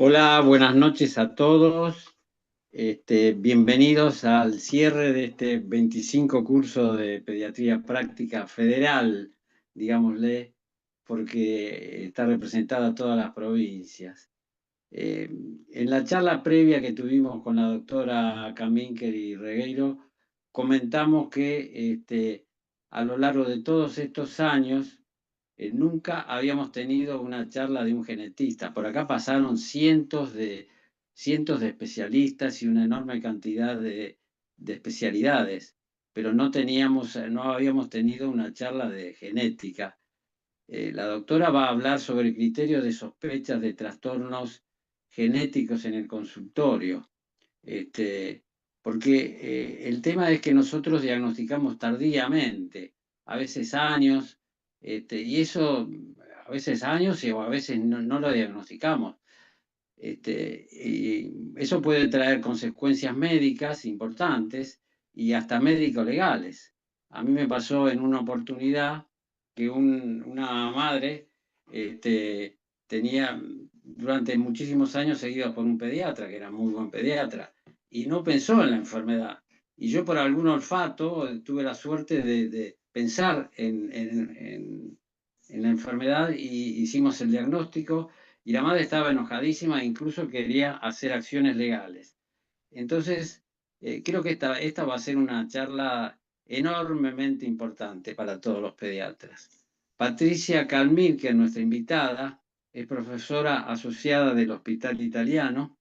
Hola, buenas noches a todos. Bienvenidos al cierre de este 25 curso de Pediatría Práctica Federal, digámosle, porque está representada todas las provincias. Eh, en la charla previa que tuvimos con la doctora Camínquer y Regueiro, comentamos que a lo largo de todos estos años nunca habíamos tenido una charla de un genetista. Por acá pasaron cientos de especialistas y una enorme cantidad de especialidades, pero no habíamos tenido una charla de genética. La doctora va a hablar sobre criterios de sospechas de trastornos genéticos en el consultorio. Este, Porque el tema es que nosotros diagnosticamos tardíamente, a veces años, y eso a veces años o a veces no lo diagnosticamos. Y eso puede traer consecuencias médicas importantes y hasta médico-legales. A mí me pasó en una oportunidad que una madre tenía durante muchísimos años seguido por un pediatra, que era muy buen pediatra, y no pensó en la enfermedad. Y yo por algún olfato tuve la suerte de pensar en la enfermedad y hicimos el diagnóstico y la madre estaba enojadísima e incluso quería hacer acciones legales. Entonces, creo que esta va a ser una charla enormemente importante para todos los pediatras. Patricia Calmín, que es nuestra invitada, es profesora asociada del Hospital Italiano,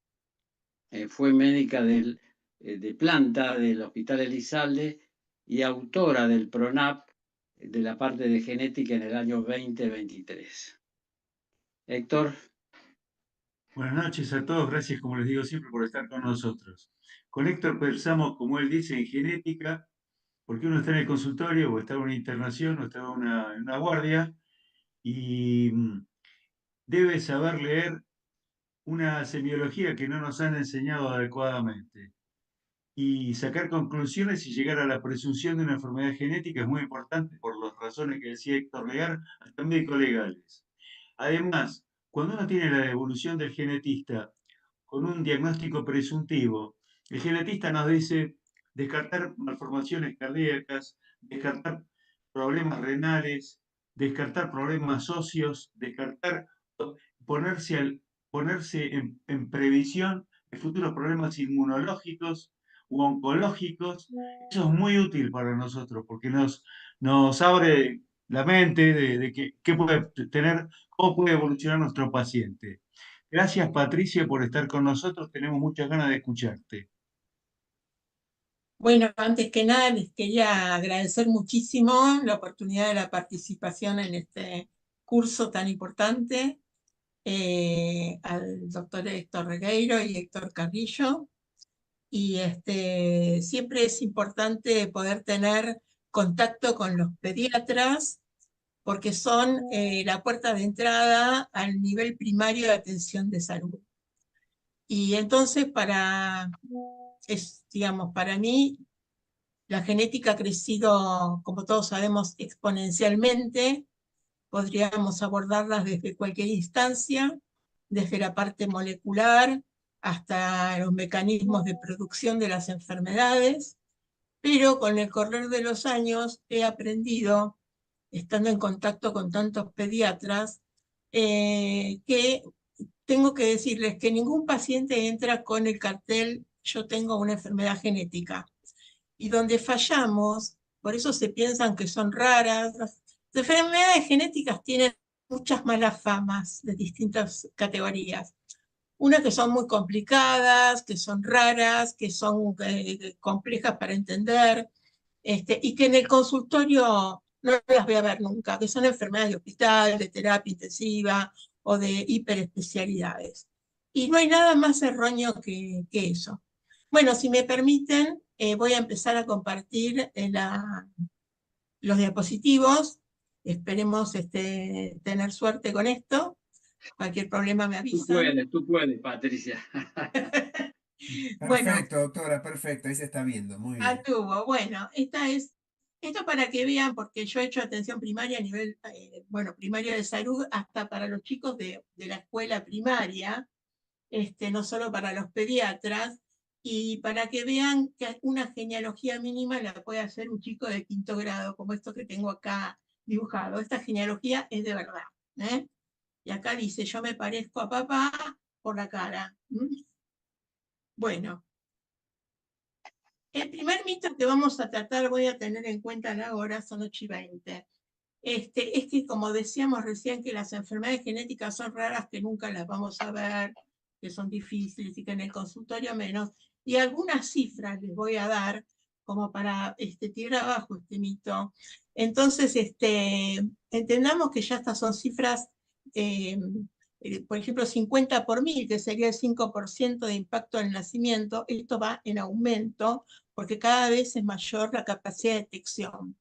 fue médica de planta del Hospital Elizalde y autora del PRONAP de la parte de genética en el año 2023. Héctor. Buenas noches a todos, gracias como les digo siempre por estar con nosotros. Con Héctor pensamos, como él dice, en genética, porque uno está en el consultorio o está en una internación o está en una guardia y debe saber leer una semiología que no nos han enseñado adecuadamente. Y sacar conclusiones y llegar a la presunción de una enfermedad genética es muy importante por las razones que decía Héctor Legar, hasta médico-legales. Además, cuando uno tiene la evolución del genetista con un diagnóstico presuntivo, el genetista nos dice descartar malformaciones cardíacas, descartar problemas renales, descartar problemas óseos, descartar ponerse, ponerse en previsión de futuros problemas inmunológicos u oncológicos. Eso es muy útil para nosotros porque nos abre la mente de qué puede tener, cómo puede evolucionar nuestro paciente. Gracias, Patricia, por estar con nosotros. Tenemos muchas ganas de escucharte. Bueno, antes que nada les quería agradecer muchísimo la oportunidad de la participación en este curso tan importante, al doctor Héctor Regueiro y Héctor Carrillo. Y siempre es importante poder tener contacto con los pediatras porque son la puerta de entrada al nivel primario de atención de salud. Y entonces digamos, para mí la genética ha crecido, como todos sabemos, exponencialmente. Podríamos abordarlas desde cualquier instancia, desde la parte molecular hasta los mecanismos de producción de las enfermedades, pero con el correr de los años he aprendido, estando en contacto con tantos pediatras, que tengo que decirles que ningún paciente entra con el cartel yo tengo una enfermedad genética. Y donde fallamos, por eso se piensan que son raras. Las enfermedades genéticas tienen muchas malas famas de distintas categorías. Unas que son muy complicadas, que son raras, que son complejas para entender, y que en el consultorio no las voy a ver nunca, que son enfermedades de hospital, de terapia intensiva o de hiperespecialidades. Y no hay nada más erróneo que eso. Bueno, si me permiten, voy a empezar a compartir los diapositivos. Esperemos tener suerte con esto. Cualquier problema me avisan. Tú puedes, Patricia. Bueno, Perfecto, doctora, perfecto. Ahí se está viendo. Muy bien. anduvo. Bueno, esto para que vean, porque yo he hecho atención primaria a nivel, bueno, primaria de salud, hasta para los chicos de la escuela primaria. no solo para los pediatras, y para que vean que una genealogía mínima la puede hacer un chico de 5º grado, como esto que tengo acá dibujado. Esta genealogía es de verdad, ¿eh? Y acá dice, yo me parezco a papá por la cara. Bueno, el primer mito que vamos a tratar, voy a tener en cuenta la hora, son 8:20. Es que, como decíamos recién, que las enfermedades genéticas son raras, que nunca las vamos a ver, que son difíciles y que en el consultorio menos. Y algunas cifras les voy a dar como para tirar abajo este mito. Entonces, entendamos que ya estas son cifras, por ejemplo, 50 por 1000, que sería el 5% de impacto al nacimiento. Esto va en aumento porque cada vez es mayor la capacidad de detección.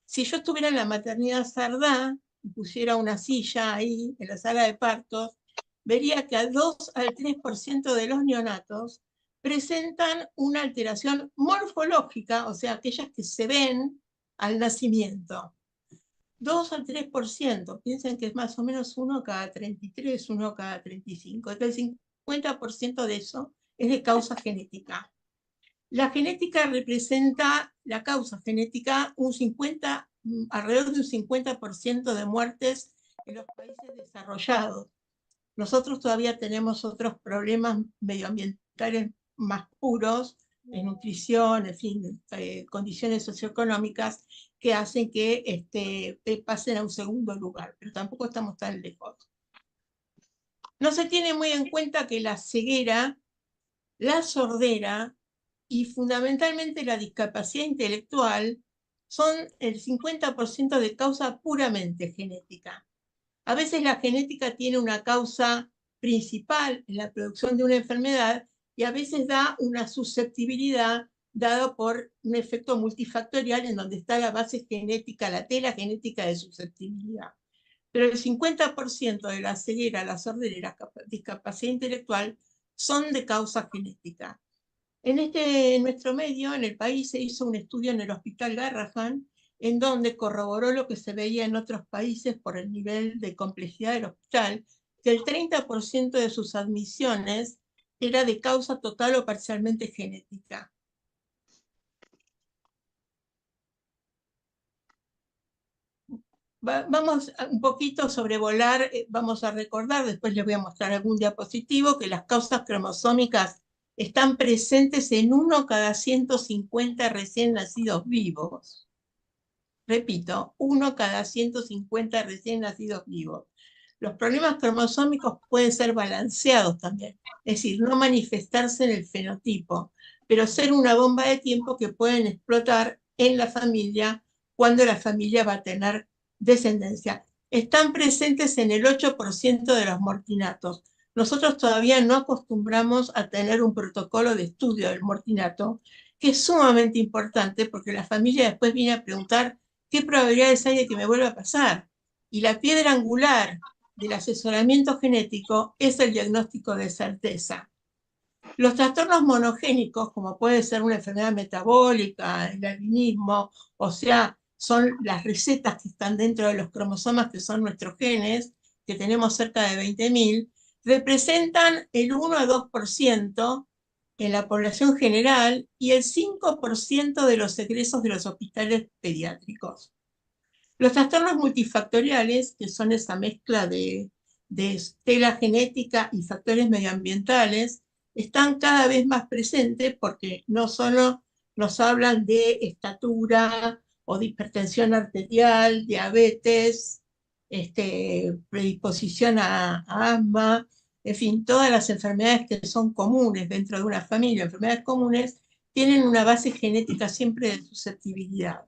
Si yo estuviera en la maternidad Sardá y pusiera una silla ahí en la sala de partos, vería que al 2 al 3% de los neonatos presentan una alteración morfológica, o sea, aquellas que se ven al nacimiento. 2 al 3%, piensen que es más o menos 1 cada 33, 1 cada 35. Entonces el 50% de eso es de causa genética. La genética representa, la causa genética, alrededor de un 50% de muertes en los países desarrollados. Nosotros todavía tenemos otros problemas medioambientales más puros, de nutrición, en fin, condiciones socioeconómicas que hacen que pasen a un segundo lugar, pero tampoco estamos tan lejos. No se tiene muy en cuenta que la ceguera, la sordera y fundamentalmente la discapacidad intelectual son el 50% de causa puramente genética. A veces la genética tiene una causa principal en la producción de una enfermedad y a veces da una susceptibilidad dada por un efecto multifactorial en donde está la base genética, la tela genética de susceptibilidad. Pero el 50% de la ceguera, la sordera y la discapacidad intelectual son de causa genética. En nuestro medio, en el país, se hizo un estudio en el Hospital Garrahan, en donde corroboró lo que se veía en otros países por el nivel de complejidad del hospital, que el 30% de sus admisiones era de causa total o parcialmente genética. Vamos un poquito a sobrevolar, vamos a recordar, después les voy a mostrar algún diapositivo, que las causas cromosómicas están presentes en 1 cada 150 recién nacidos vivos. Repito, 1 cada 150 recién nacidos vivos. Los problemas cromosómicos pueden ser balanceados también, es decir, no manifestarse en el fenotipo, pero ser una bomba de tiempo que pueden explotar en la familia cuando la familia va a tener descendencia. Están presentes en el 8% de los mortinatos. Nosotros todavía no acostumbramos a tener un protocolo de estudio del mortinato, que es sumamente importante porque la familia después viene a preguntar qué probabilidades hay de que me vuelva a pasar. Y la piedra angular del asesoramiento genético es el diagnóstico de certeza. Los trastornos monogénicos, como puede ser una enfermedad metabólica, el albinismo, o sea, son las recetas que están dentro de los cromosomas, que son nuestros genes, que tenemos cerca de 20.000, representan el 1 a 2% en la población general y el 5% de los egresos de los hospitales pediátricos. Los trastornos multifactoriales, que son esa mezcla de tela genética y factores medioambientales, están cada vez más presentes porque no solo nos hablan de estatura o de hipertensión arterial, diabetes, predisposición a asma, en fin, todas las enfermedades que son comunes dentro de una familia, enfermedades comunes, tienen una base genética siempre de susceptibilidad.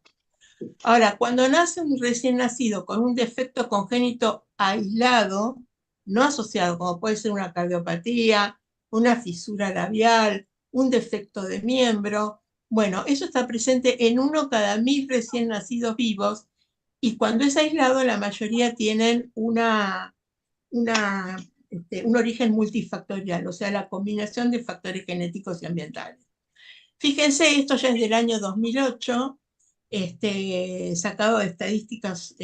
Ahora, cuando nace un recién nacido con un defecto congénito aislado, no asociado, como puede ser una cardiopatía, una fisura labial, un defecto de miembro, bueno, eso está presente en 1 cada 1000 recién nacidos vivos, y cuando es aislado, la mayoría tienen un origen multifactorial, o sea, la combinación de factores genéticos y ambientales. Fíjense, esto ya es del año 2008, sacado de estadísticas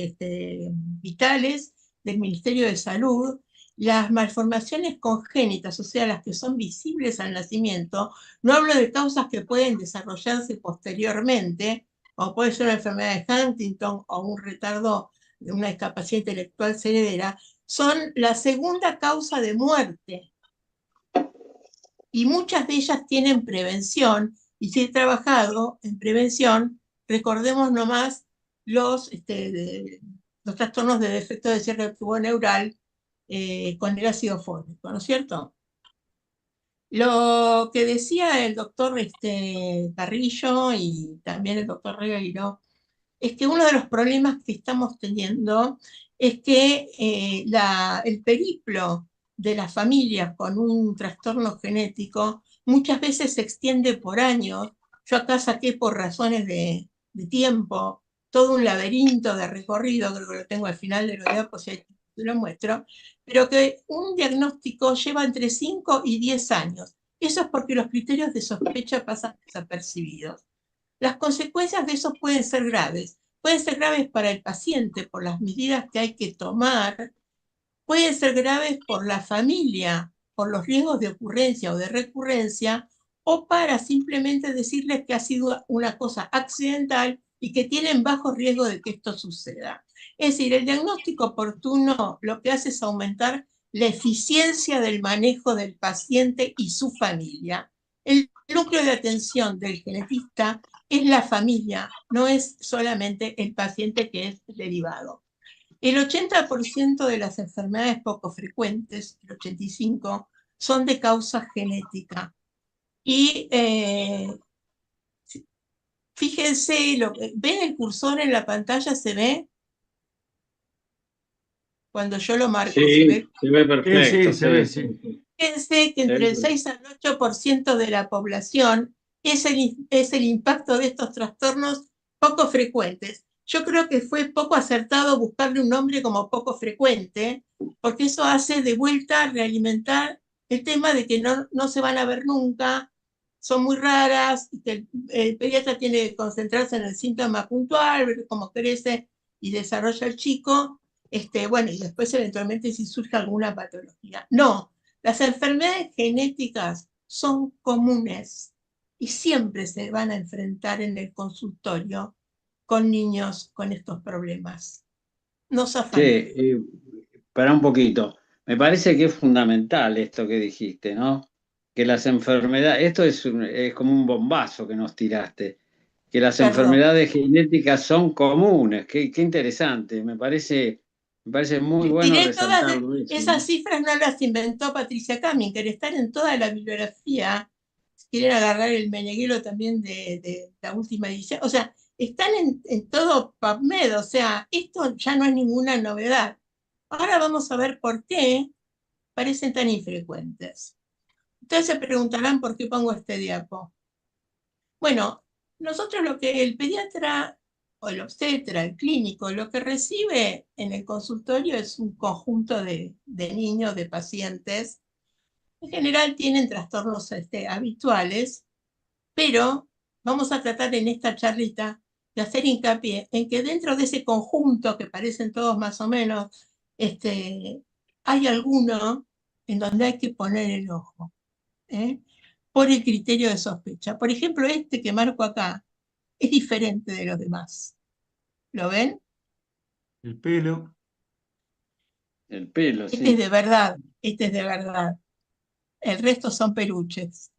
vitales del Ministerio de Salud, las malformaciones congénitas, o sea, las que son visibles al nacimiento, no hablo de causas que pueden desarrollarse posteriormente, o puede ser una enfermedad de Huntington o un retardo de una discapacidad intelectual severa, son la segunda causa de muerte. Y muchas de ellas tienen prevención, y si he trabajado en prevención, recordemos nomás los trastornos de defecto de cierre del tubo neural con el ácido fólico, ¿no es cierto? Lo que decía el doctor Carrillo y también el doctor Regueiro es que uno de los problemas que estamos teniendo es que el periplo de las familias con un trastorno genético muchas veces se extiende por años. Yo acá saqué por razones de tiempo todo un laberinto de recorrido, creo que lo tengo al final de los diapositivas, te lo muestro, pero que un diagnóstico lleva entre 5 y 10 años. Eso es porque los criterios de sospecha pasan desapercibidos. Las consecuencias de eso pueden ser graves. Pueden ser graves para el paciente por las medidas que hay que tomar, pueden ser graves por la familia, por los riesgos de ocurrencia o de recurrencia, o para simplemente decirles que ha sido una cosa accidental y que tienen bajo riesgo de que esto suceda. Es decir, el diagnóstico oportuno lo que hace es aumentar la eficiencia del manejo del paciente y su familia. El núcleo de atención del genetista es la familia, no es solamente el paciente que es derivado. El 80% de las enfermedades poco frecuentes, el 85%, son de causa genética. Y fíjense, ¿ven el cursor en la pantalla? ¿Se ve? Cuando yo lo marco, Sí, ¿se ve? se ve perfecto. Sí, se ve, sí. Fíjense que entre el 6 al 8% de la población es el impacto de estos trastornos poco frecuentes. Yo creo que fue poco acertado buscarle un nombre como poco frecuente, porque eso hace de vuelta realimentar el tema de que no se van a ver nunca, son muy raras, y que el pediatra tiene que concentrarse en el síntoma puntual, ver cómo crece y desarrolla el chico, bueno, y después eventualmente si surge alguna patología. No, las enfermedades genéticas son comunes y siempre se van a enfrentar en el consultorio con niños con estos problemas. No se afanen. Para un poquito. Me parece que es fundamental esto que dijiste, ¿no? Que las enfermedades, esto es como un bombazo que nos tiraste, que las Perdón. enfermedades genéticas son comunes. Qué interesante. Me parece muy bueno Tiré todas resaltarlo eso, esas ¿no? cifras, no las inventó Patricia Cummings, están en toda la bibliografía. Si quieren agarrar el Meneghelo también de la última edición, o sea, están en todo PubMed, o sea, esto ya no es ninguna novedad. Ahora vamos a ver por qué parecen tan infrecuentes. Ustedes se preguntarán por qué pongo este diapo. Bueno, nosotros lo que el pediatra o el obstetra, el clínico, lo que recibe en el consultorio es un conjunto de niños, de pacientes. En general tienen trastornos habituales, pero vamos a tratar en esta charlita de hacer hincapié en que dentro de ese conjunto, que parecen todos más o menos, hay alguno en donde hay que poner el ojo, por el criterio de sospecha. Por ejemplo, este que marco acá es diferente de los demás. ¿Lo ven? El pelo. El pelo, Este sí. es de verdad, este es de verdad. El resto son peluches.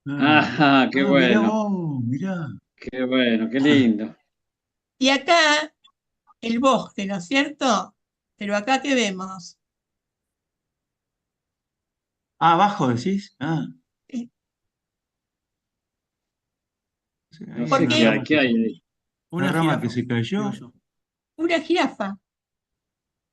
Qué Mirá bueno. vos, mirá. Qué bueno, qué lindo. Y acá el bosque, ¿no es cierto? Pero acá, ¿qué vemos? Abajo decís. No Ahí hay sé una Porque rama qué hay ahí. una rama que se cayó. una jirafa.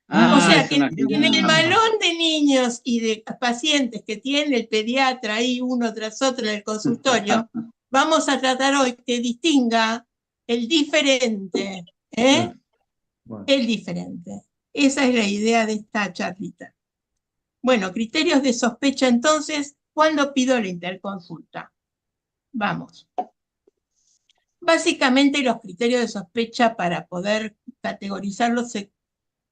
Ah, O sea Es que una en el mirá. malón de niños y de pacientes que tiene el pediatra ahí uno tras otro en el consultorio, vamos a tratar hoy que distinga el diferente, Bueno, el diferente. Esa es la idea de esta charlita. Bueno, criterios de sospecha entonces, ¿cuándo pido la interconsulta? Vamos. Básicamente los criterios de sospecha para poder categorizarlos se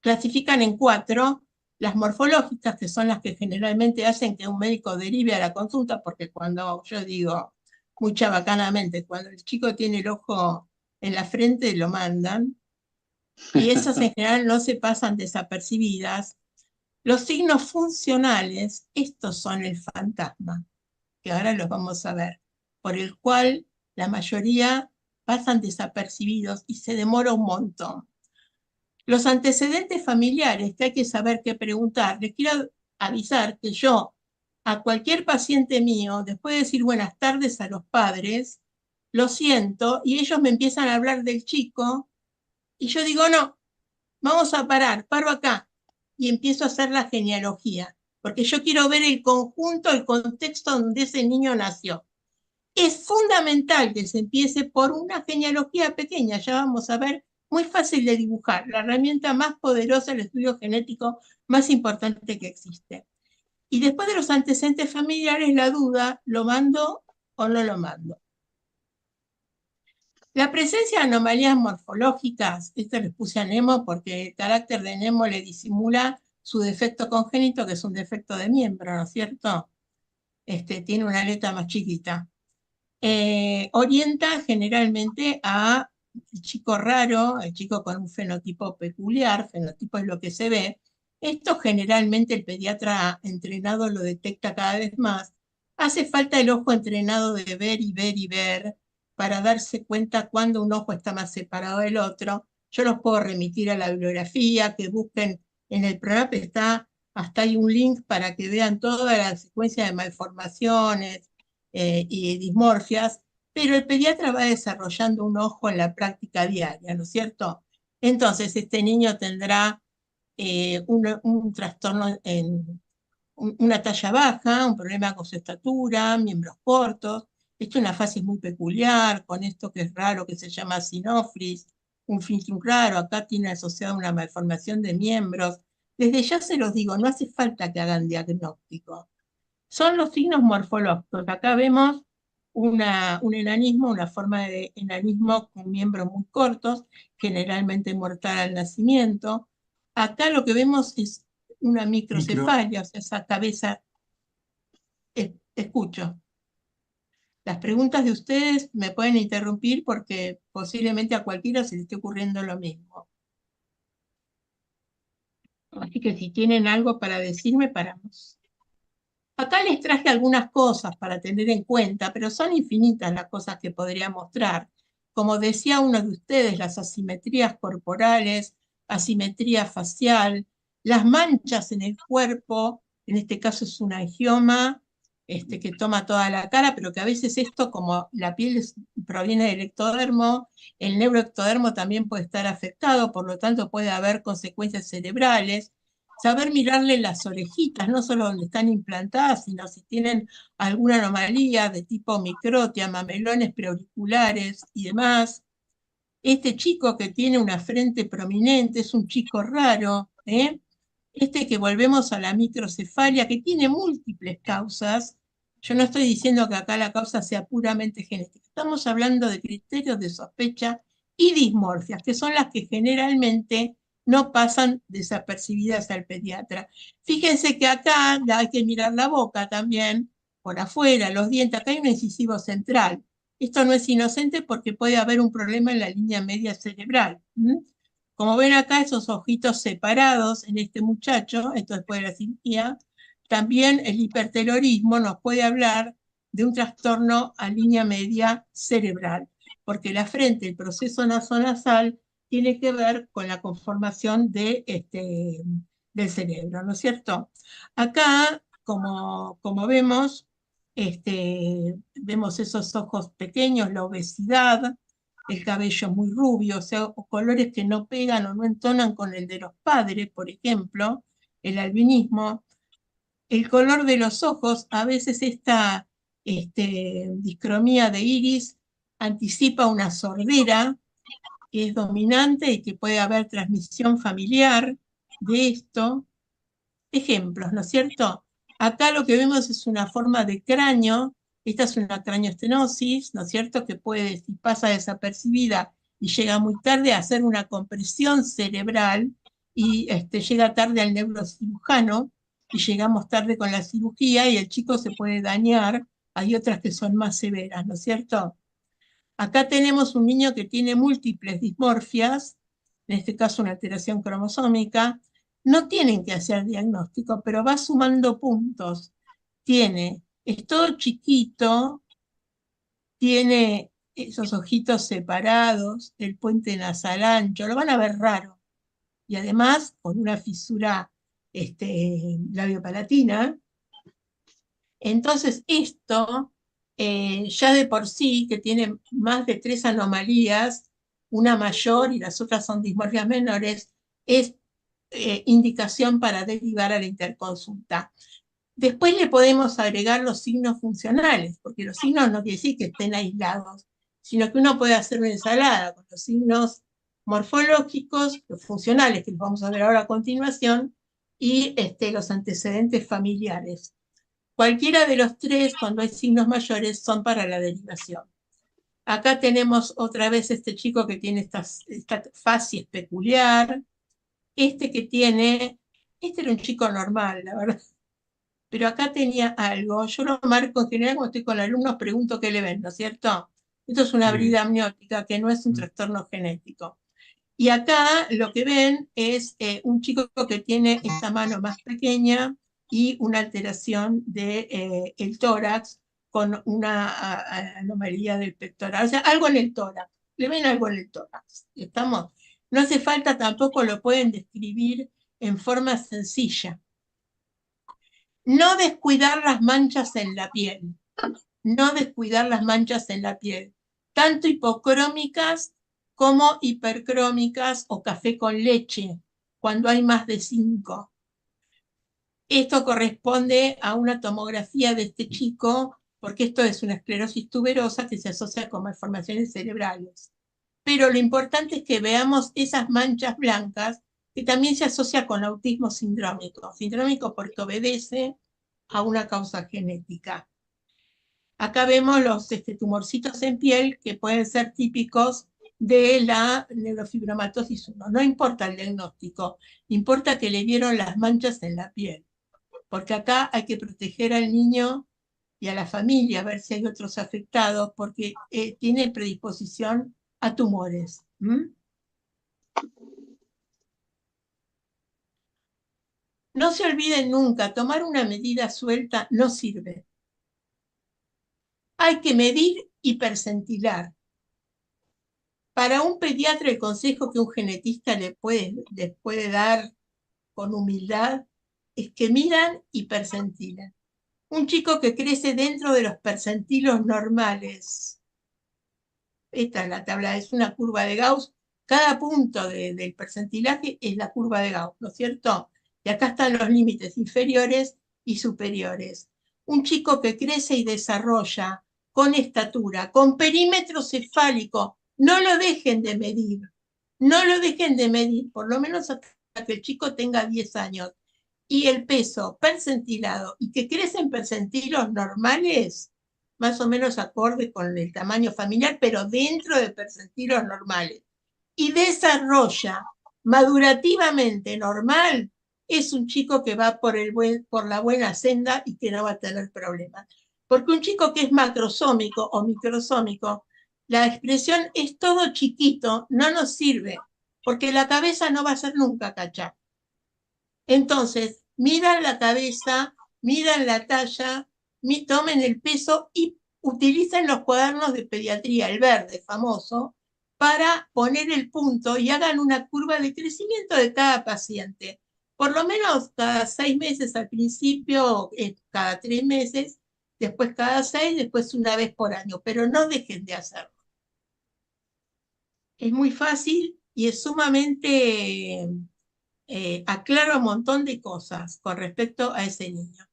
clasifican en 4. Las morfológicas, que son las que generalmente hacen que un médico derive a la consulta, porque cuando yo digo muy chabacanamente, cuando el chico tiene el ojo en la frente, lo mandan, y esas en general no se pasan desapercibidas. Los signos funcionales, estos son el fantasma, que ahora los vamos a ver, por el cual la mayoría pasan desapercibidos y se demora un montón. Los antecedentes familiares, que hay que saber qué preguntar. Les quiero avisar que yo a cualquier paciente mío, después de decir buenas tardes a los padres, lo siento y ellos me empiezan a hablar del chico y yo digo, no, vamos a parar, paro acá y empiezo a hacer la genealogía, porque yo quiero ver el conjunto, el contexto donde ese niño nació. Es fundamental que se empiece por una genealogía pequeña, ya vamos a ver, muy fácil de dibujar, la herramienta más poderosa del estudio genético más importante que existe. Y después de los antecedentes familiares, la duda, ¿lo mando o no lo mando? La presencia de anomalías morfológicas, esto les puse a Nemo porque el carácter de Nemo le disimula su defecto congénito, que es un defecto de miembro, ¿no es cierto? Tiene una aleta más chiquita. Orienta generalmente a el chico raro, el chico con un fenotipo peculiar, fenotipo es lo que se ve. Esto generalmente el pediatra entrenado lo detecta cada vez más. Hace falta el ojo entrenado de ver y ver y ver para darse cuenta cuando un ojo está más separado del otro. Yo los puedo remitir a la bibliografía, que busquen en el PRONAP, hasta hay un link para que vean toda la secuencia de malformaciones, y dismorfias, pero el pediatra va desarrollando un ojo en la práctica diaria, ¿no es cierto? Entonces, este niño tendrá un trastorno en una talla baja, un problema con su estatura, miembros cortos. Esto es una fase muy peculiar, con esto que es raro, que se llama sinofris, un filtrum raro, acá tiene asociado una malformación de miembros. Desde ya se los digo, no hace falta que hagan diagnóstico. Son los signos morfológicos. Acá vemos un enanismo, una forma de enanismo con miembros muy cortos, generalmente mortal al nacimiento. Acá lo que vemos es una microcefalia, o sea, esa cabeza. Escucho. Las preguntas de ustedes me pueden interrumpir porque posiblemente a cualquiera se le esté ocurriendo lo mismo. Así que si tienen algo para decirme, paramos. Acá les traje algunas cosas para tener en cuenta, pero son infinitas las cosas que podría mostrar. Como decía uno de ustedes, las asimetrías corporales, asimetría facial, las manchas en el cuerpo, en este caso es un angioma que toma toda la cara, pero que a veces esto, como la piel proviene del ectodermo, el neuroectodermo también puede estar afectado, por lo tanto puede haber consecuencias cerebrales. Saber mirarle las orejitas, no solo donde están implantadas, sino si tienen alguna anomalía de tipo microtia, mamelones preauriculares y demás. Este chico que tiene una frente prominente es un chico raro, ¿eh? Que volvemos a la microcefalia, que tiene múltiples causas. Yo no estoy diciendo que acá la causa sea puramente genética. Estamos hablando de criterios de sospecha y dismorfias, que son las que generalmente no pasan desapercibidas al pediatra. Fíjense que acá hay que mirar la boca también, por afuera, los dientes. Acá hay un incisivo central. Esto no es inocente porque puede haber un problema en la línea media cerebral. Como ven acá, esos ojitos separados en este muchacho, esto después de la cirugía, también el hipertelorismo nos puede hablar de un trastorno a línea media cerebral, porque la frente, el proceso nasonasal, tiene que ver con la conformación del cerebro, ¿no es cierto? Acá, como vemos, vemos esos ojos pequeños, la obesidad, el cabello muy rubio, o sea, colores que no pegan o no entonan con el de los padres, por ejemplo, el albinismo. El color de los ojos, a veces esta discromía de iris anticipa una sordera que es dominante y que puede haber transmisión familiar de esto. Ejemplos, ¿no es cierto? Acá lo que vemos es una forma de cráneo. Esta es una craneoestenosis, ¿no es cierto? Que puede, si pasa desapercibida y llega muy tarde, a hacer una compresión cerebral y llega tarde al neurocirujano y llegamos tarde con la cirugía y el chico se puede dañar. Hay otras que son más severas, ¿no es cierto? Acá tenemos un niño que tiene múltiples dismorfias, en este caso una alteración cromosómica. No tienen que hacer diagnóstico, pero va sumando puntos. Es todo chiquito, tiene esos ojitos separados, el puente nasal ancho, lo van a ver raro. Y además con una fisura labiopalatina. Entonces esto, ya de por sí, que tiene más de 3 anomalías, una mayor y las otras son dismorfias menores, es indicación para derivar a la interconsulta. Después le podemos agregar los signos funcionales, porque los signos no quiere decir que estén aislados, sino que uno puede hacer una ensalada con los signos morfológicos, los funcionales, que los vamos a ver ahora a continuación, y los antecedentes familiares. Cualquiera de los tres, cuando hay signos mayores, son para la derivación. Acá tenemos otra vez este chico que tiene esta facies peculiar, este era un chico normal, la verdad, pero acá tenía algo. Yo lo marco en general cuando estoy con alumnos, pregunto qué le ven, ¿no es cierto? Esto es una brida amniótica que no es un trastorno genético. Y acá lo que ven es un chico que tiene esta mano más pequeña y una alteración del el tórax con una anomalía del pectoral. O sea, algo en el tórax. Le ven algo en el tórax. ¿Estamos? No hace falta tampoco, lo pueden describir en forma sencilla. No descuidar las manchas en la piel. No descuidar las manchas en la piel. Tanto hipocrómicas como hipercrómicas o café con leche, cuando hay más de 5. Esto corresponde a una tomografía de este chico, porque esto es una esclerosis tuberosa que se asocia con malformaciones cerebrales. Pero lo importante es que veamos esas manchas blancas, que también se asocia con autismo sindrómico. Sindrómico porque obedece a una causa genética. Acá vemos los tumorcitos en piel que pueden ser típicos de la neurofibromatosis 1. No importa el diagnóstico, importa que le vieron las manchas en la piel. Porque acá hay que proteger al niño y a la familia, a ver si hay otros afectados, porque tiene predisposición a tumores. No se olviden nunca, tomar una medida suelta no sirve. Hay que medir y percentilar. Para un pediatra el consejo que un genetista les puede dar con humildad es que midan y percentilen. Un chico que crece dentro de los percentilos normales. Esta es la tabla, es una curva de Gauss. Cada punto del percentilaje es la curva de Gauss, ¿no es cierto? Y acá están los límites inferiores y superiores. Un chico que crece y desarrolla con estatura, con perímetro cefálico, no lo dejen de medir. No lo dejen de medir, por lo menos hasta que el chico tenga 10 años. Y el peso percentilado y que crece en percentilos normales, más o menos acorde con el tamaño familiar, pero dentro de percentilos normales, y desarrolla madurativamente normal, es un chico que va por la buena senda y que no va a tener problemas. Porque un chico que es macrosómico o microsómico, la expresión es todo chiquito, no nos sirve, porque la cabeza no va a ser nunca cachá. Entonces, midan la cabeza, midan la talla, tomen el peso y utilicen los cuadernos de pediatría, el verde famoso, para poner el punto y hagan una curva de crecimiento de cada paciente. Por lo menos cada 6 meses al principio, cada 3 meses, después cada 6, después una vez por año, pero no dejen de hacerlo. Es muy fácil y es sumamente... aclara un montón de cosas con respecto a ese niño.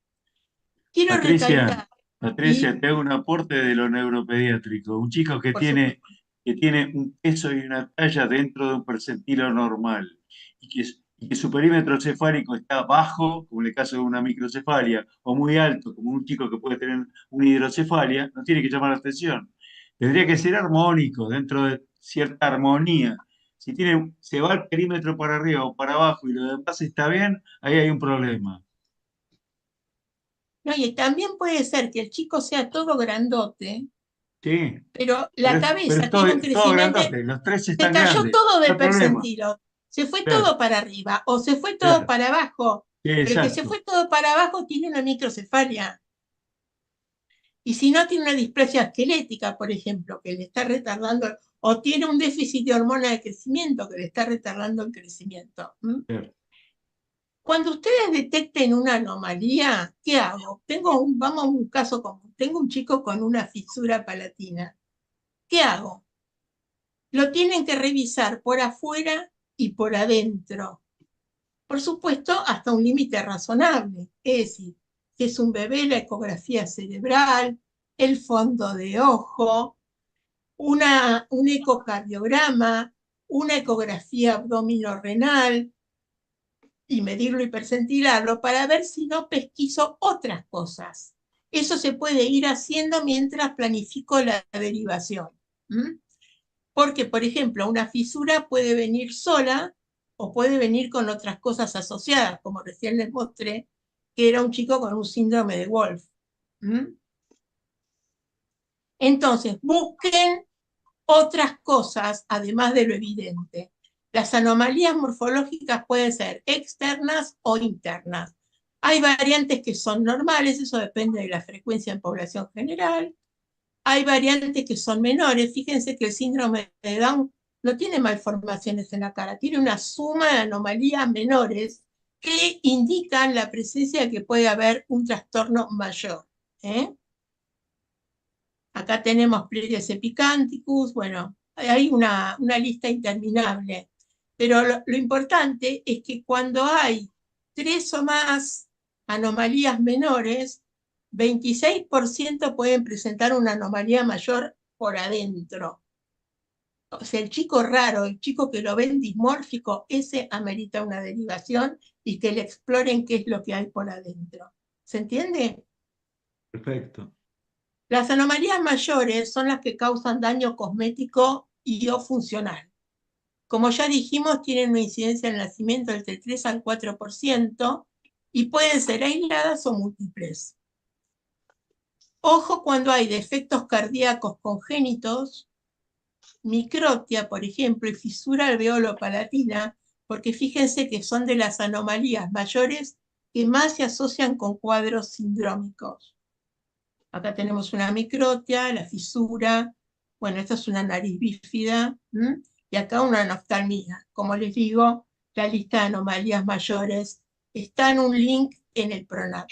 Quiero recalcar. Patricia, te hago un aporte de lo neuropediátrico. Un chico que tiene un peso y una talla dentro de un percentilo normal y que su perímetro cefálico está bajo, como en el caso de una microcefalia, o muy alto, como un chico que puede tener una hidrocefalia, no tiene que llamar la atención. Tendría que ser armónico, dentro de cierta armonía. Si se va el perímetro para arriba o para abajo y lo demás está bien, ahí hay un problema. No, y también puede ser que el chico sea todo grandote, Sí, pero la pero cabeza es tiene un todo crecimiento, grandote, los tres se están cayó grandes, todo no del hay problema. percentilo, se fue Claro, todo para arriba o se fue todo claro, para abajo, sí, pero el que se exacto. fue todo para abajo tiene una microcefalia. Y si no tiene una displasia esquelética, por ejemplo, que le está retardando, o tiene un déficit de hormona de crecimiento que le está retardando el crecimiento. Claro. Cuando ustedes detecten una anomalía, ¿qué hago? Vamos a un caso común. Tengo un chico con una fisura palatina. ¿Qué hago? Lo tienen que revisar por afuera y por adentro. Por supuesto, hasta un límite razonable. Es decir, si es un bebé, la ecografía cerebral, el fondo de ojo, un ecocardiograma, una ecografía abdomino-renal y medirlo y percentilarlo para ver si no pesquiso otras cosas. Eso se puede ir haciendo mientras planifico la derivación. Porque, por ejemplo, una fisura puede venir sola o puede venir con otras cosas asociadas, como recién les mostré, que era un chico con un síndrome de Wolf. Entonces, busquen otras cosas, además de lo evidente. Las anomalías morfológicas pueden ser externas o internas. Hay variantes que son normales, eso depende de la frecuencia en población general. Hay variantes que son menores. Fíjense que el síndrome de Down no tiene malformaciones en la cara, tiene una suma de anomalías menores que indican la presencia de que puede haber un trastorno mayor. Acá tenemos Plieres epicanticus, bueno, hay una lista interminable. Pero lo importante es que cuando hay 3 o más anomalías menores, 26% pueden presentar una anomalía mayor por adentro. O sea, el chico raro, el chico que lo ven dismórfico, ese amerita una derivación y que le exploren qué es lo que hay por adentro. ¿Se entiende? Perfecto. Las anomalías mayores son las que causan daño cosmético y o funcional. Como ya dijimos, tienen una incidencia en el nacimiento del 3 al 4% y pueden ser aisladas o múltiples. Ojo cuando hay defectos cardíacos congénitos, microtia, por ejemplo, y fisura alveolo-palatina, porque fíjense que son de las anomalías mayores que más se asocian con cuadros sindrómicos. Acá tenemos una microtia, la fisura, bueno, esta es una nariz bífida, y acá una anoftalmia. Como les digo, la lista de anomalías mayores está en un link en el PRONAP.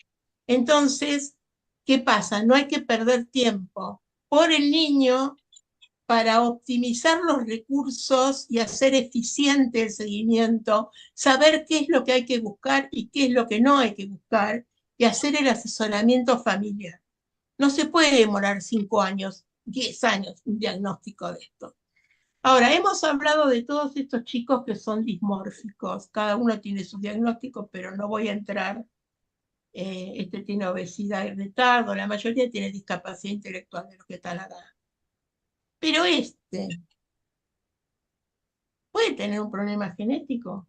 Entonces, ¿qué pasa? No hay que perder tiempo por el niño para optimizar los recursos y hacer eficiente el seguimiento, saber qué es lo que hay que buscar y qué es lo que no hay que buscar, y hacer el asesoramiento familiar. No se puede demorar 5 años, 10 años un diagnóstico de esto. Ahora, hemos hablado de todos estos chicos que son dismórficos. Cada uno tiene su diagnóstico, pero no voy a entrar. Este tiene obesidad y retardo, la mayoría tiene discapacidad intelectual de los que están acá. Pero este puede tener un problema genético.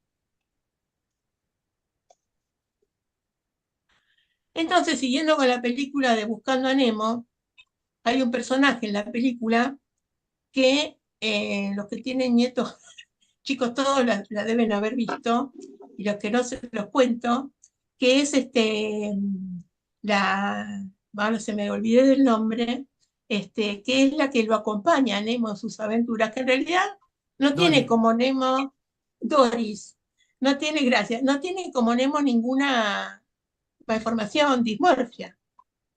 Entonces, siguiendo con la película de Buscando a Nemo, hay un personaje en la película que los que tienen nietos, chicos, todos la deben haber visto, y los que no se los cuento, que es ahora se me olvidé del nombre, que es la que lo acompaña a Nemo en sus aventuras, que en realidad no tiene Doris. como Nemo, Doris, no tiene gracia, no tiene como Nemo ninguna malformación, dismorfia,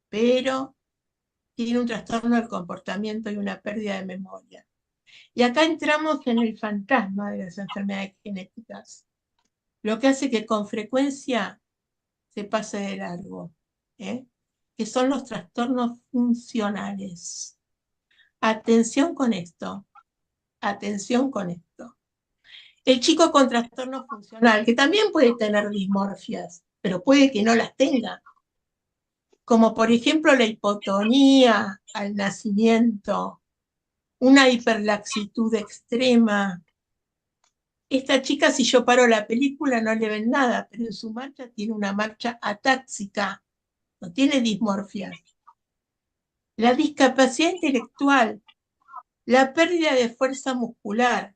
pero tiene un trastorno del comportamiento y una pérdida de memoria. Y acá entramos en el fantasma de las enfermedades genéticas, lo que hace que con frecuencia se pase de largo, que son los trastornos funcionales. Atención con esto, atención con esto. El chico con trastorno funcional, que también puede tener dismorfias, pero puede que no las tenga, como por ejemplo la hipotonía al nacimiento, una hiperlaxitud extrema, Esta chica, si yo paro la película, no le ven nada, pero en su marcha tiene una marcha atáxica, no tiene dismorfias. La discapacidad intelectual, la pérdida de fuerza muscular.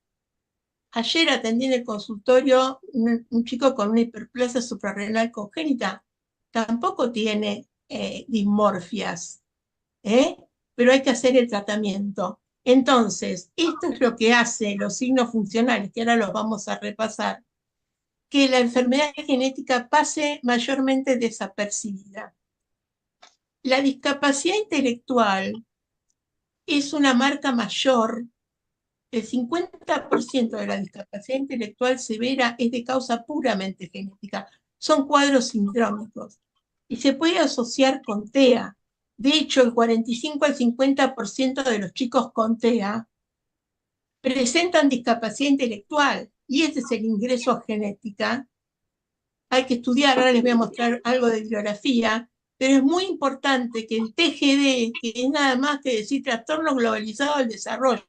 Ayer atendí en el consultorio un chico con una hiperplasia suprarrenal congénita. Tampoco tiene dismorfias, ¿eh? Pero hay que hacer el tratamiento. Entonces, esto es lo que hace los signos funcionales, que ahora los vamos a repasar, que la enfermedad genética pase mayormente desapercibida. La discapacidad intelectual es una marca mayor. El 50% de la discapacidad intelectual severa es de causa puramente genética. Son cuadros sindrómicos y se puede asociar con TEA. De hecho, el 45 al 50% de los chicos con TEA presentan discapacidad intelectual y ese es el ingreso a genética. Hay que estudiar, ahora les voy a mostrar algo de bibliografía, pero es muy importante que el TGD, que es nada más que decir trastorno globalizado del desarrollo,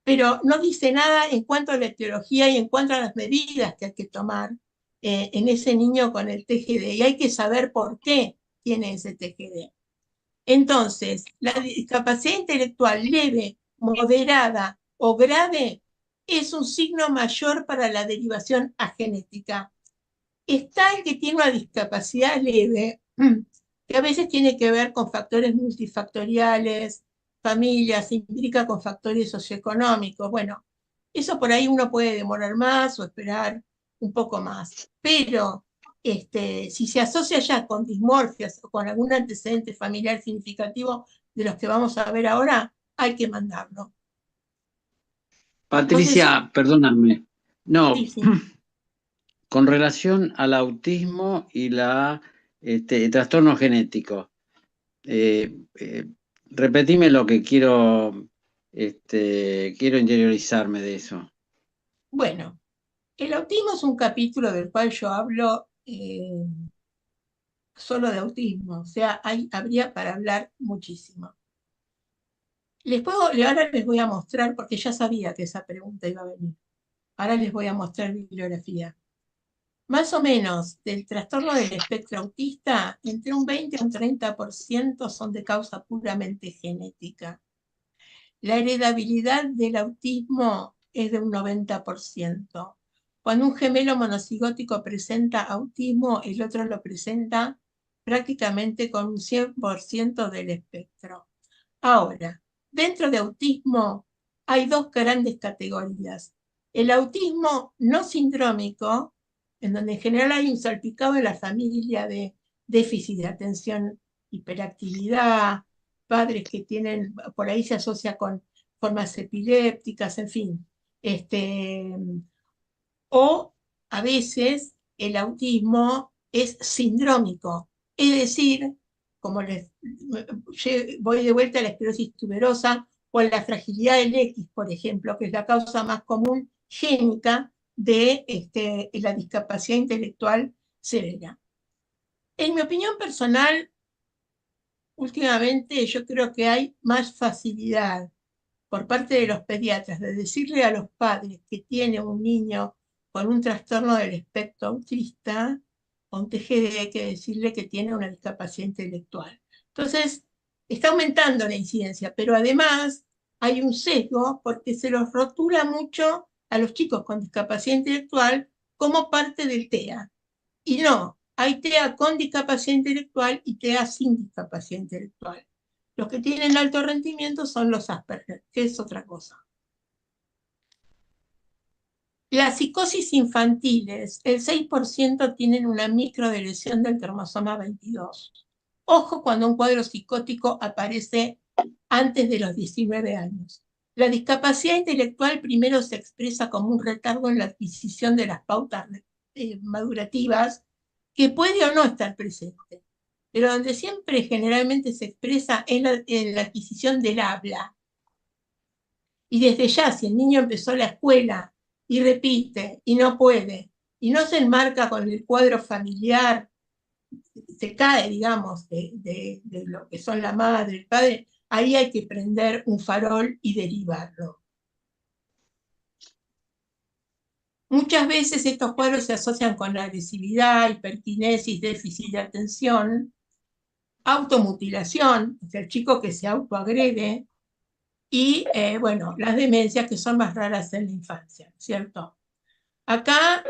pero no dice nada en cuanto a la etiología y en cuanto a las medidas que hay que tomar en ese niño con el TGD. Y hay que saber por qué tiene ese TGD. Entonces, la discapacidad intelectual leve, moderada o grave es un signo mayor para la derivación agenética. Está el que tiene una discapacidad leve, que a veces tiene que ver con factores multifactoriales, familias, implica con factores socioeconómicos. Bueno, eso por ahí uno puede demorar más o esperar un poco más. Pero si se asocia ya con dismorfias o con algún antecedente familiar significativo de los que vamos a ver ahora, hay que mandarlo. Patricia, perdóname. No, sí, sí. con relación al autismo y el trastorno genético. Repetime lo que quiero interiorizarme de eso. Bueno, el autismo es un capítulo del cual yo hablo solo de autismo, o sea, habría para hablar muchísimo. Ahora les voy a mostrar, porque ya sabía que esa pregunta iba a venir. Ahora les voy a mostrar bibliografía. Más o menos del trastorno del espectro autista, entre un 20 a un 30% son de causa puramente genética. La heredabilidad del autismo es de un 90%. Cuando un gemelo monocigótico presenta autismo, el otro lo presenta prácticamente con un 100% del espectro. Ahora, dentro de autismo hay dos grandes categorías. El autismo no sindrómico, en donde en general hay un salpicado en la familia de déficit de atención, hiperactividad, padres que tienen, por ahí se asocia con formas epilépticas, en fin. O a veces el autismo es sindrómico, es decir, como voy de vuelta a la esclerosis tuberosa o a la fragilidad del X, por ejemplo, que es la causa más común génica de la discapacidad intelectual severa. En mi opinión personal, últimamente yo creo que hay más facilidad por parte de los pediatras de decirle a los padres que tiene un niño con un trastorno del espectro autista, o un TGD, que decirle que tiene una discapacidad intelectual. Entonces, está aumentando la incidencia, pero además hay un sesgo porque se los rotula mucho a los chicos con discapacidad intelectual como parte del TEA. Y no, hay TEA con discapacidad intelectual y TEA sin discapacidad intelectual. Los que tienen alto rendimiento son los Asperger, que es otra cosa. Las psicosis infantiles, el 6% tienen una microdeleción del cromosoma 22. Ojo cuando un cuadro psicótico aparece antes de los 19 años. La discapacidad intelectual primero se expresa como un retardo en la adquisición de las pautas madurativas, que puede o no estar presente, pero donde siempre generalmente se expresa en la adquisición del habla. Y desde ya, si el niño empezó la escuela y repite y no puede, y no se enmarca con el cuadro familiar, se cae, digamos, de lo que son la madre, el padre, ahí hay que prender un farol y derivarlo. Muchas veces estos cuadros se asocian con la agresividad, hiperquinesis, déficit de atención, automutilación, o sea, el chico que se autoagrede, y, bueno, las demencias que son más raras en la infancia, ¿cierto? Acá,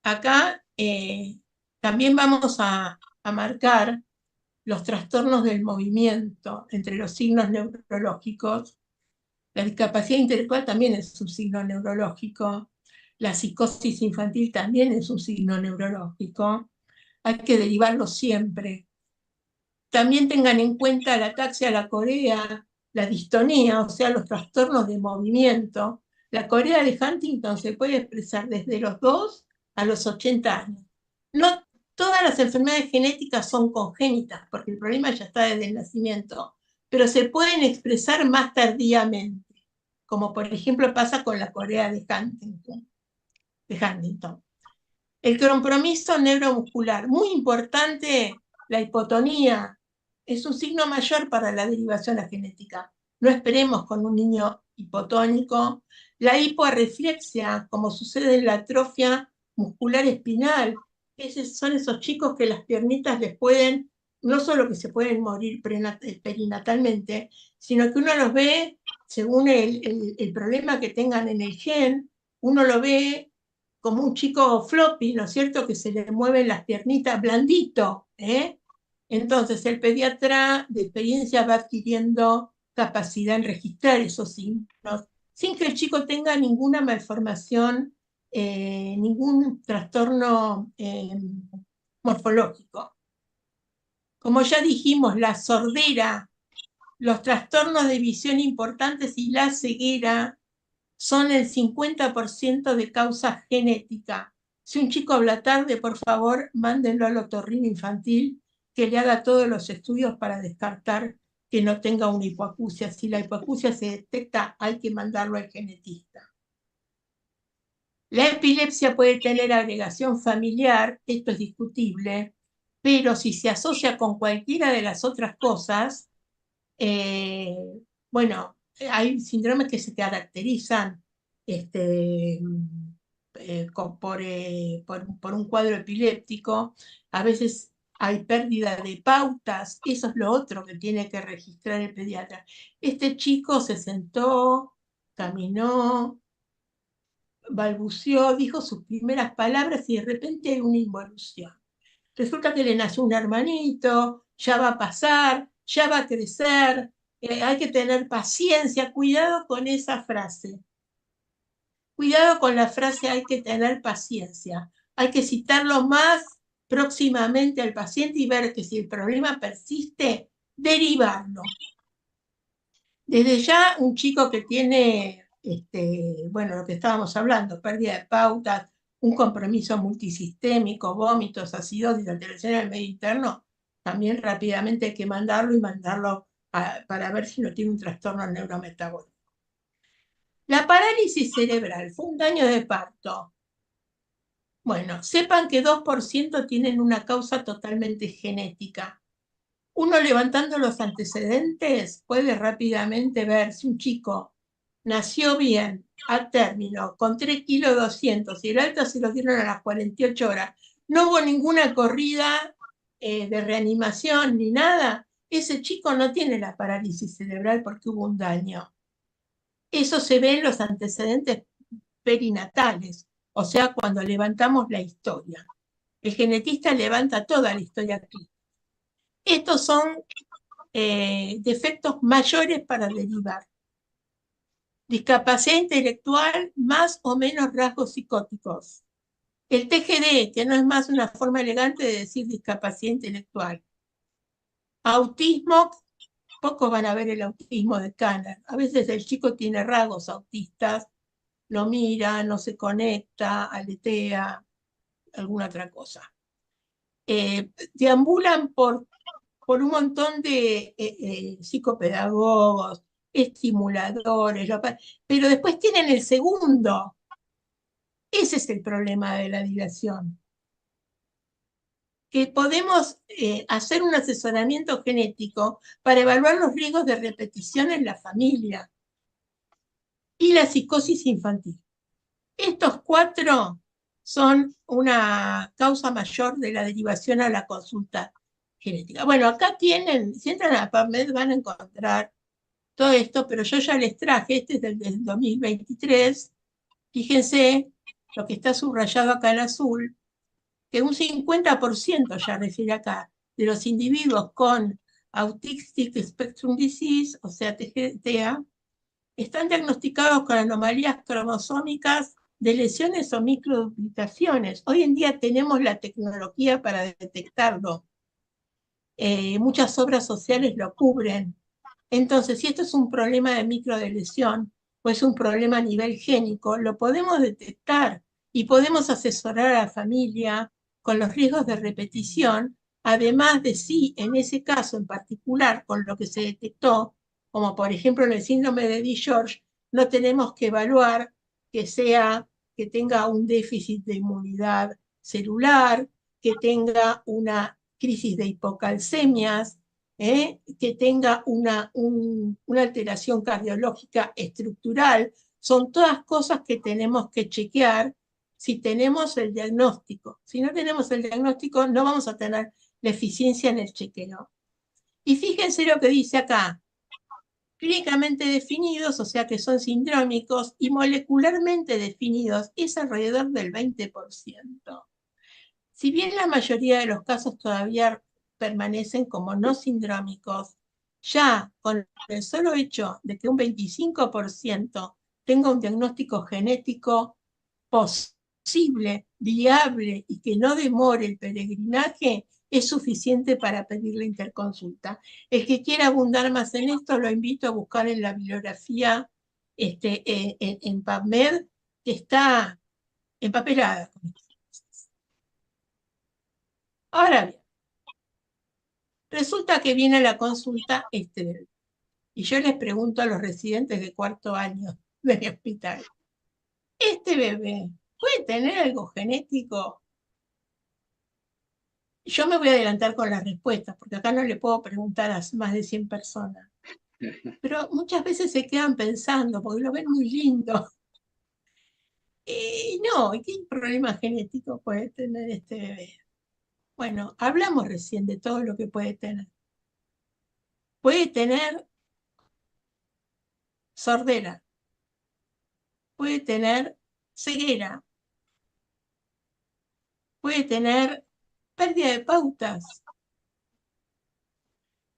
acá también vamos a marcar los trastornos del movimiento entre los signos neurológicos. La discapacidad intelectual también es un signo neurológico. La psicosis infantil también es un signo neurológico. Hay que derivarlo siempre. También tengan en cuenta la ataxia, la corea, la distonía, o sea, los trastornos de movimiento. La corea de Huntington se puede expresar desde los 2 a los 80 años. No todas las enfermedades genéticas son congénitas, porque el problema ya está desde el nacimiento, pero se pueden expresar más tardíamente, como por ejemplo pasa con la corea de Huntington. El compromiso neuromuscular, muy importante, la hipotonía, es un signo mayor para la derivación a genética. No esperemos con un niño hipotónico. La hipoarreflexia, como sucede en la atrofia muscular espinal, son esos chicos que las piernitas les pueden, no solo que se pueden morir perinatalmente, sino que uno los ve según el problema que tengan en el gen, uno lo ve como un chico floppy, ¿no es cierto?, que se le mueven las piernitas blandito, ¿eh? Entonces el pediatra de experiencia va adquiriendo capacidad en registrar esos signos, sin que el chico tenga ninguna malformación, ningún trastorno morfológico. Como ya dijimos, la sordera, los trastornos de visión importantes y la ceguera son el 50% de causa genética. Si un chico habla tarde, por favor, mándenlo al otorrino infantil que le haga todos los estudios para descartar que no tenga una hipoacusia. Si la hipoacusia se detecta, hay que mandarlo al genetista. La epilepsia puede tener agregación familiar, esto es discutible, pero si se asocia con cualquiera de las otras cosas, bueno, hay síndromes que se caracterizan por un cuadro epiléptico. A veces hay pérdida de pautas, eso es lo otro que tiene que registrar el pediatra. Este chico se sentó, caminó, balbuceó, dijo sus primeras palabras y de repente hay una involución. Resulta que le nació un hermanito, ya va a pasar, ya va a crecer, hay que tener paciencia, cuidado con esa frase. Cuidado con la frase hay que tener paciencia. Hay que citarlo más próximamente al paciente y ver que si el problema persiste, derivarlo. Desde ya un chico que tiene, bueno, lo que estábamos hablando, pérdida de pautas, un compromiso multisistémico, vómitos, acidosis, alteración del medio interno, también rápidamente hay que mandarlo para ver si no tiene un trastorno neurometabólico. La parálisis cerebral fue un daño de parto. Bueno, sepan que 2% tienen una causa totalmente genética. Uno levantando los antecedentes puede rápidamente ver si un chico nació bien, a término, con 3,2 kilos, y el alta se lo dieron a las 48 horas. No hubo ninguna corrida de reanimación ni nada. Ese chico no tiene la parálisis cerebral porque hubo un daño. Eso se ve en los antecedentes perinatales, o sea, cuando levantamos la historia. El genetista levanta toda la historia clínica. Estos son defectos mayores para derivar. Discapacidad intelectual, más o menos rasgos psicóticos. El TGD, que no es más una forma elegante de decir discapacidad intelectual. Autismo, pocos van a ver el autismo de Kanner. A veces el chico tiene rasgos autistas, lo mira, no se conecta, aletea, alguna otra cosa. Deambulan por un montón de psicopedagogos, estimuladores, pero después tienen el segundo. Ese es el problema de la dilación. Que podemos hacer un asesoramiento genético para evaluar los riesgos de repetición en la familia y la psicosis infantil. Estos 4 son una causa mayor de la derivación a la consulta genética. Bueno, acá tienen, si entran a PubMed van a encontrar todo esto, pero yo ya les traje, este es del 2023, fíjense lo que está subrayado acá en azul, que un 50% ya refiere acá, de los individuos con Autistic Spectrum Disease, o sea, TEA, están diagnosticados con anomalías cromosómicas de lesiones o microduplicaciones. Hoy en día tenemos la tecnología para detectarlo. Muchas obras sociales lo cubren. Entonces, si esto es un problema de microdeleción o es un problema a nivel génico, lo podemos detectar y podemos asesorar a la familia con los riesgos de repetición, además de si en ese caso en particular, con lo que se detectó, como por ejemplo en el síndrome de DiGeorge, no tenemos que evaluar que tenga un déficit de inmunidad celular, que tenga una crisis de hipocalcemias, que tenga una alteración cardiológica estructural. Son todas cosas que tenemos que chequear si tenemos el diagnóstico. Si no tenemos el diagnóstico, no vamos a tener la eficiencia en el chequeo. Y fíjense lo que dice acá. Clínicamente definidos, o sea que son sindrómicos, y molecularmente definidos, es alrededor del 20%. Si bien la mayoría de los casos todavía permanecen como no sindrómicos, ya con el solo hecho de que un 25% tenga un diagnóstico genético posible, viable y que no demore el peregrinaje, es suficiente para pedir la interconsulta. El que quiera abundar más en esto, lo invito a buscar en la bibliografía en PubMed, que está empapelada con esto. Ahora bien, resulta que viene la consulta bebé. Y yo les pregunto a los residentes de 4º año de mi hospital, ¿este bebé puede tener algo genético? Yo me voy a adelantar con las respuestas, porque acá no le puedo preguntar a más de 100 personas. Pero muchas veces se quedan pensando, porque lo ven muy lindo. No, ¿qué problema genético puede tener este bebé? Bueno, hablamos recién de todo lo que puede tener. Puede tener sordera, puede tener ceguera, puede tener pérdida de pautas,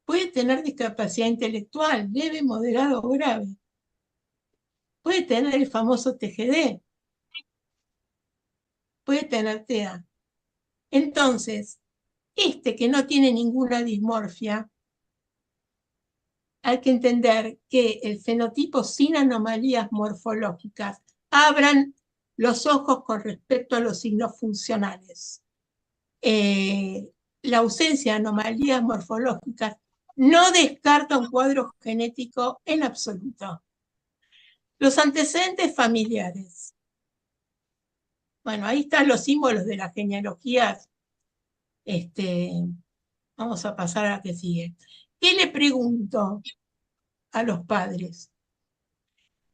puede tener discapacidad intelectual, leve, moderado o grave, puede tener el famoso TGD, puede tener TEA. Entonces, que no tiene ninguna dismorfia, hay que entender que el fenotipo sin anomalías morfológicas abran los ojos con respecto a los signos funcionales. La ausencia de anomalías morfológicas no descarta un cuadro genético en absoluto. Los antecedentes familiares. Bueno, ahí están los símbolos de las genealogías. Vamos a pasar a la que sigue. ¿Qué le pregunto a los padres?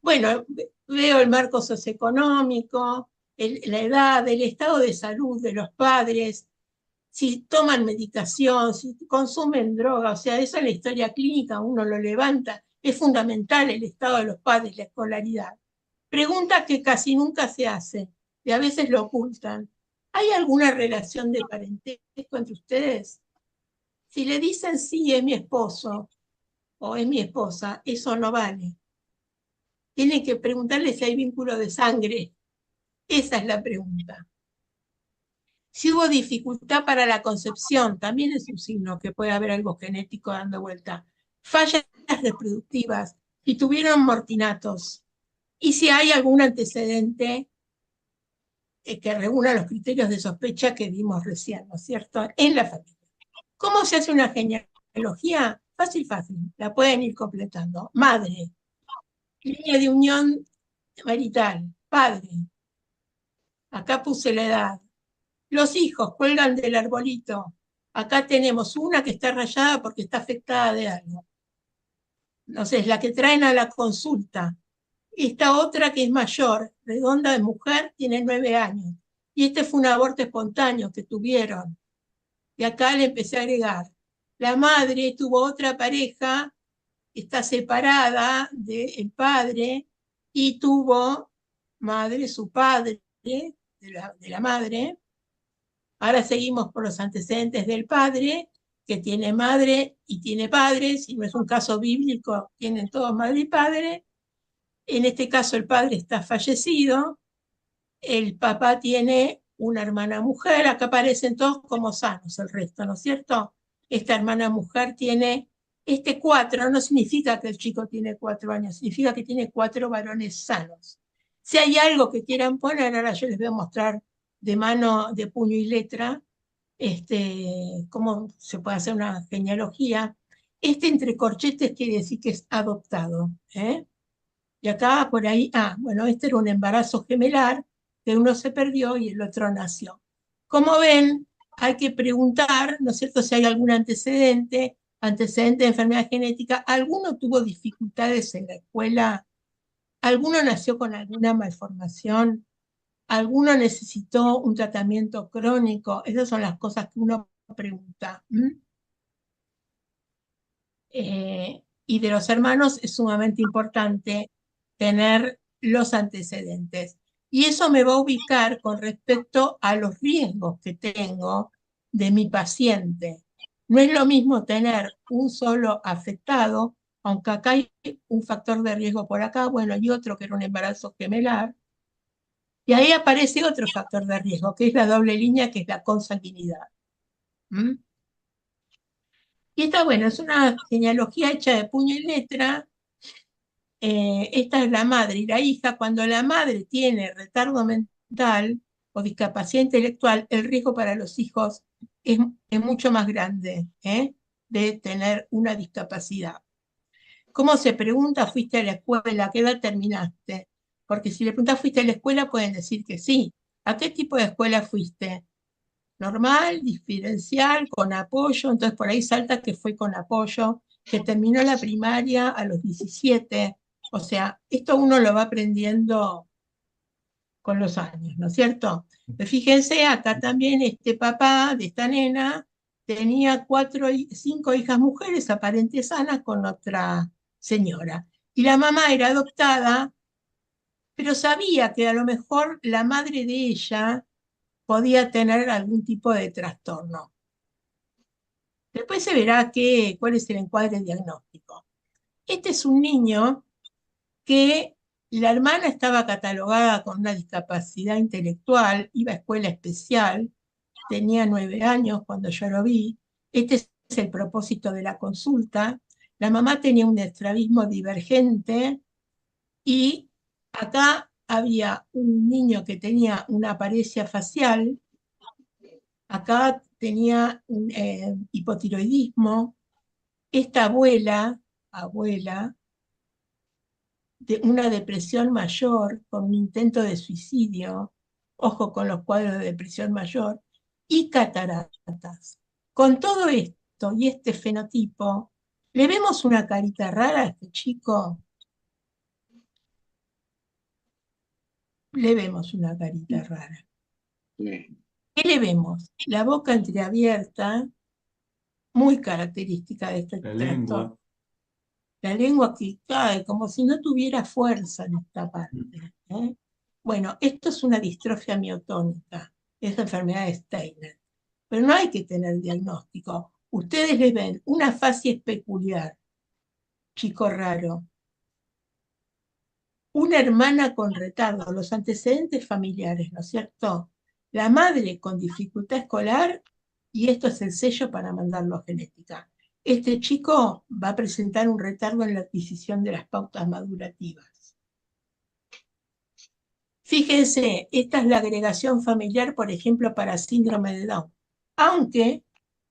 Bueno, veo el marco socioeconómico, la edad, el estado de salud de los padres, si toman medicación, si consumen droga, o sea, eso es la historia clínica, uno lo levanta, es fundamental el estado de los padres, la escolaridad. Pregunta que casi nunca se hace, y a veces lo ocultan. ¿Hay alguna relación de parentesco entre ustedes? Si le dicen sí, es mi esposo o es mi esposa, eso no vale. Tienen que preguntarle si hay vínculo de sangre. Esa es la pregunta. Si hubo dificultad para la concepción, también es un signo que puede haber algo genético dando vuelta. Fallas reproductivas, si tuvieron mortinatos, y si hay algún antecedente que reúna los criterios de sospecha que vimos recién, ¿no es cierto?, en la familia. ¿Cómo se hace una genealogía? Fácil, la pueden ir completando. Madre, línea de unión marital, padre, acá puse la edad. Los hijos cuelgan del arbolito. Acá tenemos una que está rayada porque está afectada de algo. Entonces, la que traen a la consulta, Esta otra que es mayor, redonda de mujer, tiene 9 años. Y este fue un aborto espontáneo que tuvieron. Y acá le empecé a agregar. La madre tuvo otra pareja, está separada del padre y tuvo madre, su padre, de la madre. Ahora seguimos por los antecedentes del padre, que tiene madre y tiene padre. Si no es un caso bíblico, tienen todos madre y padre. En este caso el padre está fallecido, el papá tiene una hermana mujer, acá aparecen todos como sanos el resto, ¿no es cierto? Esta hermana mujer tiene, 4 no significa que el chico tiene 4 años, significa que tiene 4 varones sanos. Si hay algo que quieran poner, ahora yo les voy a mostrar de mano, de puño y letra, cómo se puede hacer una genealogía. Entre corchetes quiere decir que es adoptado, ¿eh? Y acá por ahí, bueno, este era un embarazo gemelar, que uno se perdió y el otro nació. Como ven, hay que preguntar, ¿no es cierto?, si hay algún antecedente de enfermedad genética. ¿Alguno tuvo dificultades en la escuela? ¿Alguno nació con alguna malformación? ¿Alguno necesitó un tratamiento crónico? Esas son las cosas que uno pregunta. Y de los hermanos es sumamente importante tener los antecedentes. Y eso me va a ubicar con respecto a los riesgos que tengo de mi paciente. No es lo mismo tener un solo afectado, aunque acá hay un factor de riesgo por acá, bueno, y otro que era un embarazo gemelar. Y ahí aparece otro factor de riesgo, que es la doble línea, que es la consanguinidad. Y esta, bueno, es una genealogía hecha de puño y letra. Esta es la madre y la hija. Cuando la madre tiene retardo mental o discapacidad intelectual, el riesgo para los hijos es mucho más grande, de tener una discapacidad. ¿Cómo se pregunta? ¿Fuiste a la escuela? ¿A qué edad terminaste? Porque si le preguntas, ¿fuiste a la escuela? Pueden decir que sí. ¿A qué tipo de escuela fuiste? Normal, diferencial, con apoyo. Entonces por ahí salta que fue con apoyo, que terminó la primaria a los 17. O sea, esto uno lo va aprendiendo con los años, ¿no es cierto? Pero fíjense, acá también este papá de esta nena tenía 5 hijas mujeres aparentes sanas con otra señora. Y la mamá era adoptada, pero sabía que a lo mejor la madre de ella podía tener algún tipo de trastorno. Después se verá cuál es el encuadre diagnóstico. Este es un niño que la hermana estaba catalogada con una discapacidad intelectual, iba a escuela especial, tenía 9 años cuando yo lo vi. Este es el propósito de la consulta. La mamá tenía un estrabismo divergente y acá había un niño que tenía una apariencia facial. Acá tenía un hipotiroidismo. Esta abuela, de una depresión mayor, con un intento de suicidio, ojo con los cuadros de depresión mayor, y cataratas. Con todo esto y este fenotipo, ¿le vemos una carita rara a este chico? Le vemos una carita rara. Sí. ¿Qué le vemos? La boca entreabierta, muy característica de este trastorno. La lengua que cae, como si no tuviera fuerza en esta parte. Bueno, esto es una distrofia miotónica, es la enfermedad de Steiner. Pero no hay que tener diagnóstico. Ustedes les ven una facies peculiar, chico raro, una hermana con retardo, los antecedentes familiares, ¿no es cierto? La madre con dificultad escolar, y esto es el sello para mandarlo a genética. Este chico va a presentar un retardo en la adquisición de las pautas madurativas. Fíjense, esta es la agregación familiar, por ejemplo, para síndrome de Down. Aunque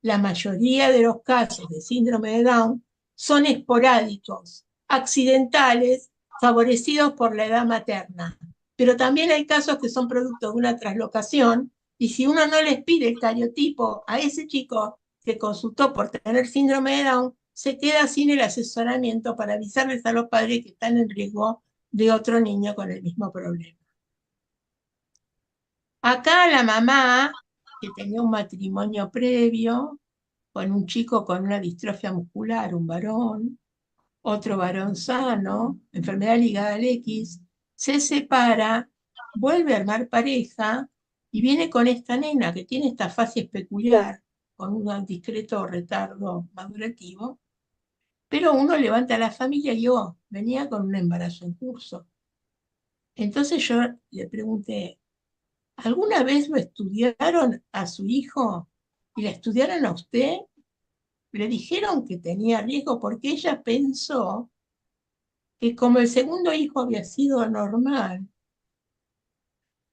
la mayoría de los casos de síndrome de Down son esporádicos, accidentales, favorecidos por la edad materna. Pero también hay casos que son producto de una traslocación, y si uno no les pide el cariotipo a ese chico que consultó por tener síndrome de Down, se queda sin el asesoramiento para avisarles a los padres que están en riesgo de otro niño con el mismo problema. Acá la mamá, que tenía un matrimonio previo, con un chico con una distrofia muscular, un varón, otro varón sano, enfermedad ligada al X, se separa, vuelve a armar pareja y viene con esta nena que tiene esta fase peculiar, con un discreto retardo madurativo, pero uno levanta a la familia y yo venía con un embarazo en curso. Entonces yo le pregunté, ¿alguna vez lo estudiaron a su hijo y la estudiaron a usted? Le dijeron que tenía riesgo porque ella pensó que como el segundo hijo había sido normal,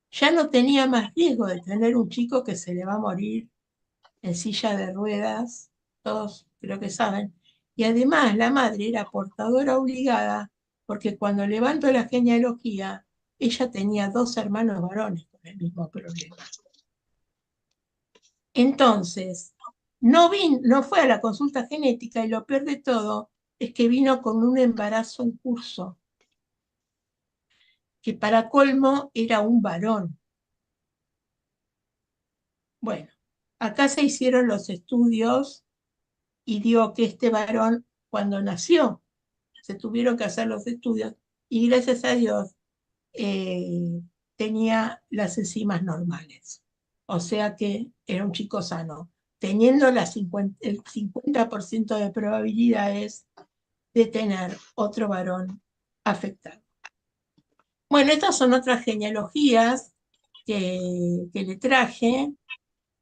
ya no tenía más riesgo de tener un chico que se le va a morir en silla de ruedas, todos creo que saben. Y además la madre era portadora obligada porque cuando levanto la genealogía, ella tenía 2 hermanos varones con el mismo problema. Entonces, no fue a la consulta genética y lo peor de todo es que vino con un embarazo en curso, que para colmo era un varón. Bueno, acá se hicieron los estudios y dio que este varón, cuando nació, se tuvieron que hacer los estudios y gracias a Dios tenía las enzimas normales. O sea que era un chico sano, teniendo el 50% de probabilidades de tener otro varón afectado. Bueno, estas son otras genealogías que le traje.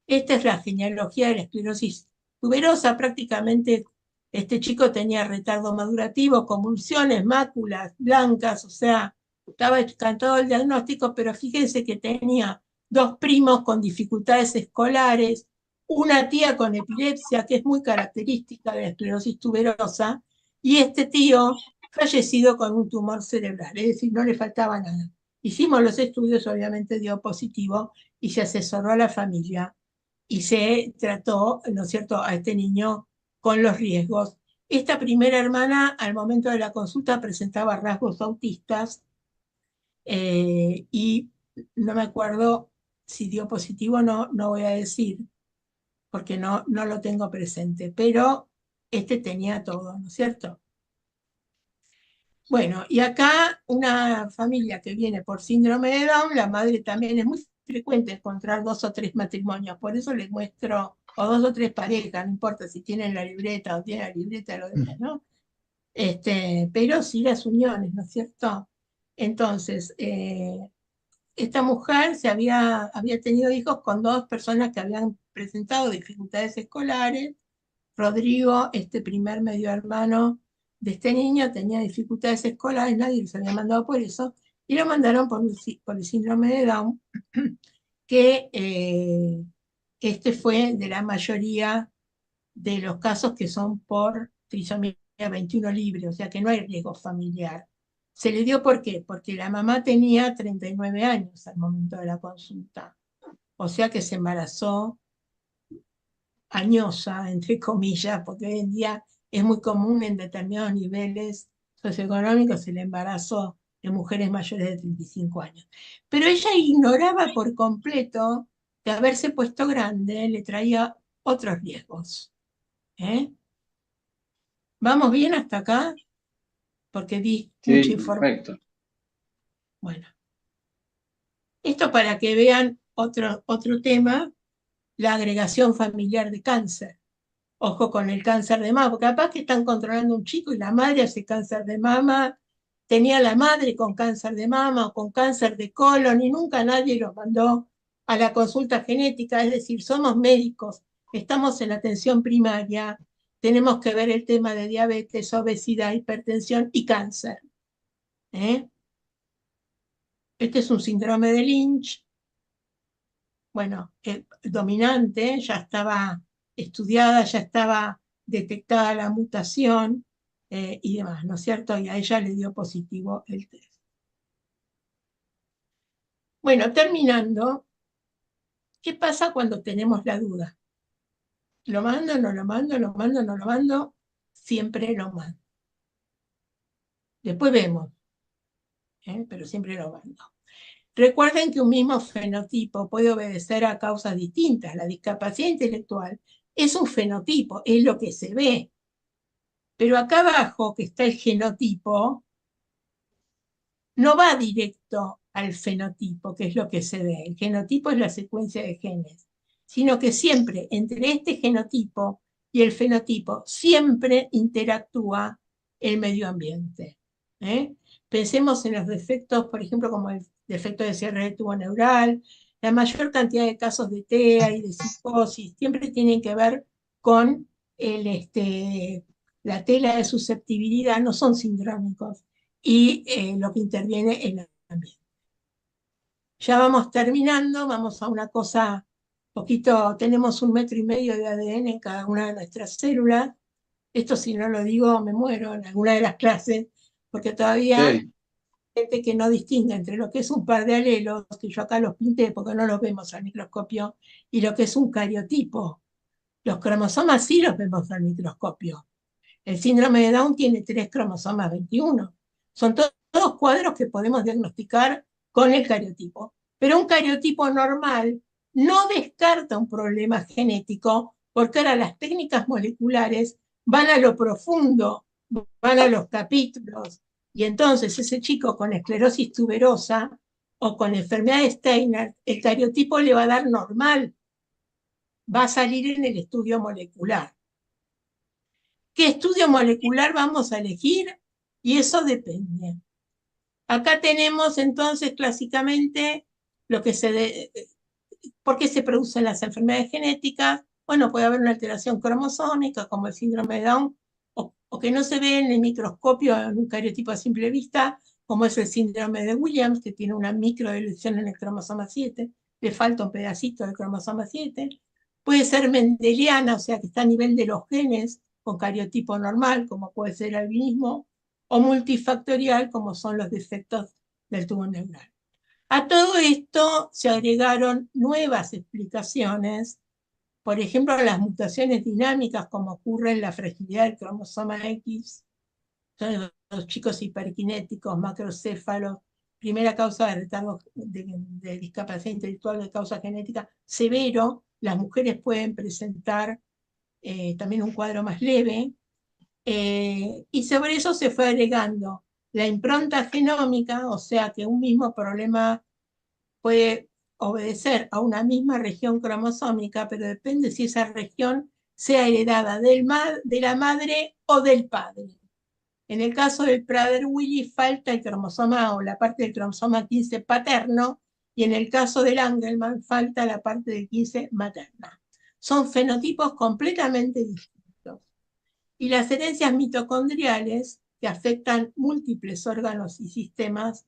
Esta es la genealogía de la esclerosis tuberosa. Prácticamente este chico tenía retardo madurativo, convulsiones, máculas blancas, o sea, estaba cantado el diagnóstico, pero fíjense que tenía 2 primos con dificultades escolares, una tía con epilepsia, que es muy característica de la esclerosis tuberosa, y este tío fallecido con un tumor cerebral, es decir, no le faltaba nada. Hicimos los estudios, obviamente dio positivo, y se asesoró a la familia y se trató, ¿no es cierto?, a este niño con los riesgos. Esta primera hermana, al momento de la consulta, presentaba rasgos autistas y no me acuerdo si dio positivo o no, no voy a decir, porque no lo tengo presente, pero este tenía todo, ¿no es cierto? Bueno, y acá una familia que viene por síndrome de Down, la madre también es muy frecuente encontrar 2 o 3 matrimonios, por eso les muestro, o 2 o 3 parejas, no importa si tienen la libreta o tienen la libreta de lo demás, ¿no? Pero sí las uniones, ¿no es cierto? Entonces, esta mujer había tenido hijos con 2 personas que habían presentado dificultades escolares. Rodrigo, este primer medio hermano de este niño, tenía dificultades escolares, nadie les había mandado por eso, y lo mandaron por el síndrome de Down, que este fue de la mayoría de los casos que son por trisomía 21 libre, o sea que no hay riesgo familiar. Se le dio ¿por qué? Porque la mamá tenía 39 años al momento de la consulta, o sea que se embarazó añosa, entre comillas, porque hoy en día es muy común en determinados niveles socioeconómicos el embarazo de mujeres mayores de 35 años. Pero ella ignoraba por completo que haberse puesto grande le traía otros riesgos. ¿Vamos bien hasta acá? Porque di mucha información. Perfecto. Bueno, esto para que vean otro tema, la agregación familiar de cáncer. Ojo con el cáncer de mama, porque capaz que están controlando un chico y la madre hace cáncer de mama, tenía la madre con cáncer de mama o con cáncer de colon y nunca nadie los mandó a la consulta genética, es decir, somos médicos, estamos en la atención primaria, tenemos que ver el tema de diabetes, obesidad, hipertensión y cáncer. Este es un síndrome de Lynch, bueno, dominante, ya estaba estudiada, ya estaba detectada la mutación y demás, ¿no es cierto? Y a ella le dio positivo el test. Bueno, terminando, ¿qué pasa cuando tenemos la duda? ¿Lo mando, no lo mando, lo mando, no lo mando? Siempre lo mando. Después vemos. pero siempre lo mando. Recuerden que un mismo fenotipo puede obedecer a causas distintas. La discapacidad intelectual es un fenotipo, es lo que se ve. Pero acá abajo, que está el genotipo, no va directo al fenotipo, que es lo que se ve. El genotipo es la secuencia de genes, sino que siempre entre este genotipo y el fenotipo siempre interactúa el medio ambiente. Pensemos en los defectos, por ejemplo, como el defecto de cierre de tubo neural. La mayor cantidad de casos de TEA y de psicosis siempre tienen que ver con la tela de susceptibilidad, no son sindrómicos, y lo que interviene en el ambiente. Ya vamos terminando, vamos a una cosa poquito, tenemos 1,5 metros de ADN en cada una de nuestras células. Esto, si no lo digo, me muero en alguna de las clases, porque todavía hay gente que no distingue entre lo que es un par de alelos, que yo acá los pinté porque no los vemos al microscopio, y lo que es un cariotipo. Los cromosomas sí los vemos al microscopio. El síndrome de Down tiene 3 cromosomas 21. Son todos cuadros que podemos diagnosticar con el cariotipo. Pero un cariotipo normal no descarta un problema genético, porque ahora las técnicas moleculares van a lo profundo, van a los capítulos. Y entonces ese chico con esclerosis tuberosa o con enfermedad de Steiner, el cariotipo le va a dar normal. Va a salir en el estudio molecular. ¿Qué estudio molecular vamos a elegir? Y eso depende. Acá tenemos entonces clásicamente lo que ¿por qué se producen las enfermedades genéticas? Bueno, puede haber una alteración cromosómica como el síndrome de Down, o que no se ve en el microscopio en un cariotipo a simple vista, como es el síndrome de Williams, que tiene una microdeleción en el cromosoma 7, le falta un pedacito del cromosoma 7. Puede ser mendeliana, o sea que está a nivel de los genes, con cariotipo normal, como puede ser el albinismo, o multifactorial, como son los defectos del tubo neural. A todo esto se agregaron nuevas explicaciones, por ejemplo, las mutaciones dinámicas, como ocurre en la fragilidad del cromosoma X, son los chicos hiperkinéticos, macrocéfalos, primera causa de retardo de discapacidad intelectual de causa genética severo. Las mujeres pueden presentar también un cuadro más leve, y sobre eso se fue agregando la impronta genómica, o sea que un mismo problema puede obedecer a una misma región cromosómica, pero depende si esa región sea heredada de la madre o del padre. En el caso del Prader-Willi falta el cromosoma o la parte del cromosoma 15 paterno, y en el caso del Angelman falta la parte del 15 materna. Son fenotipos completamente distintos. Y las herencias mitocondriales, que afectan múltiples órganos y sistemas,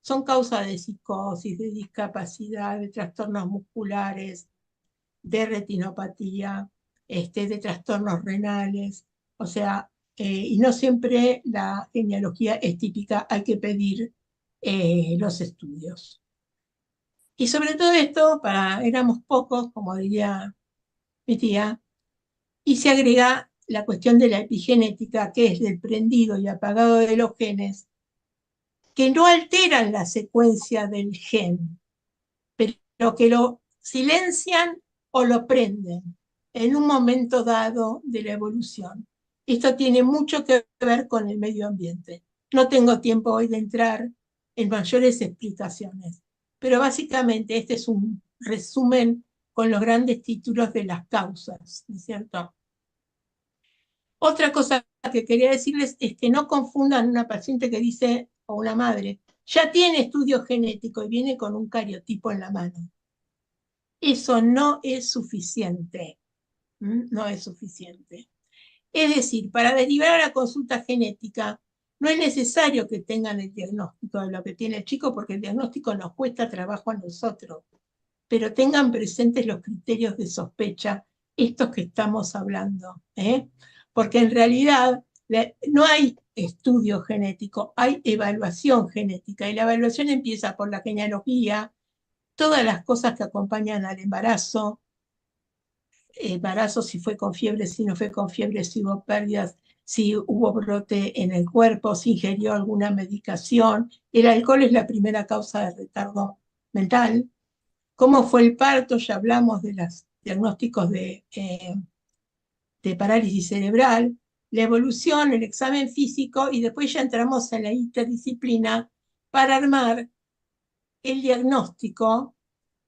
son causa de psicosis, de discapacidad, de trastornos musculares, de retinopatía, de trastornos renales. O sea, y no siempre la genealogía es típica, hay que pedir los estudios. Y sobre todo esto, éramos pocos, como diría mi tía, y se agrega la cuestión de la epigenética, que es del prendido y apagado de los genes, que no alteran la secuencia del gen, pero que lo silencian o lo prenden en un momento dado de la evolución. Esto tiene mucho que ver con el medio ambiente. No tengo tiempo hoy de entrar en mayores explicaciones, pero básicamente este es un resumen con los grandes títulos de las causas, ¿no es cierto? Otra cosa que quería decirles es que no confundan una paciente que dice, o una madre, ya tiene estudio genético y viene con un cariotipo en la mano. Eso no es suficiente. No es suficiente. Es decir, para derivar a la consulta genética, no es necesario que tengan el diagnóstico de lo que tiene el chico, porque el diagnóstico nos cuesta trabajo a nosotros. Pero tengan presentes los criterios de sospecha, estos que estamos hablando. Porque en realidad no hay estudio genético, hay evaluación genética. Y la evaluación empieza por la genealogía, todas las cosas que acompañan al embarazo, si fue con fiebre, si no fue con fiebre, si hubo pérdidas si hubo brote en el cuerpo, si ingirió alguna medicación. El alcohol es la primera causa de retardo mental. ¿Cómo fue el parto? Ya hablamos de los diagnósticos de parálisis cerebral, la evolución, el examen físico, y después ya entramos en la interdisciplina para armar el diagnóstico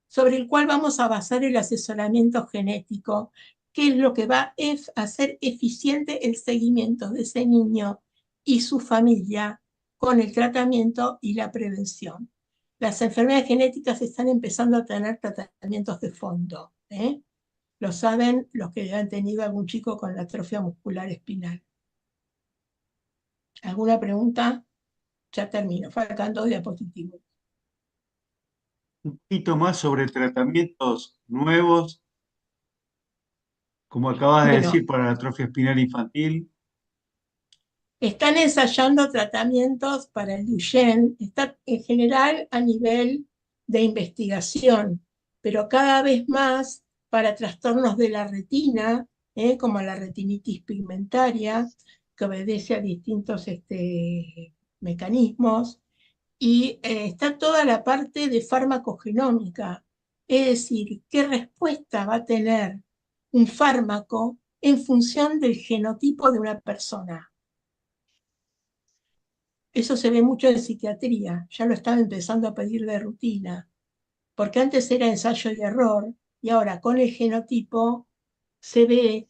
sobre el cual vamos a basar el asesoramiento genético, que es lo que va a hacer eficiente el seguimiento de ese niño y su familia con el tratamiento y la prevención. Las enfermedades genéticas están empezando a tener tratamientos de fondo, ¿eh? Lo saben los que han tenido algún chico con la atrofia muscular espinal. ¿Alguna pregunta? Ya termino, faltan 2 diapositivas. Un poquito más sobre tratamientos nuevos, como acabas de Bueno, decir, para la atrofia espinal infantil. están ensayando tratamientos para el Duchenne, está en general a nivel de investigación, pero cada vez más para trastornos de la retina, como la retinitis pigmentaria, que obedece a distintos mecanismos, y está toda la parte de farmacogenómica, es decir, qué respuesta va a tener un fármaco en función del genotipo de una persona. Eso se ve mucho en psiquiatría, ya lo están empezando a pedir de rutina, porque antes era ensayo y error, y ahora con el genotipo se ve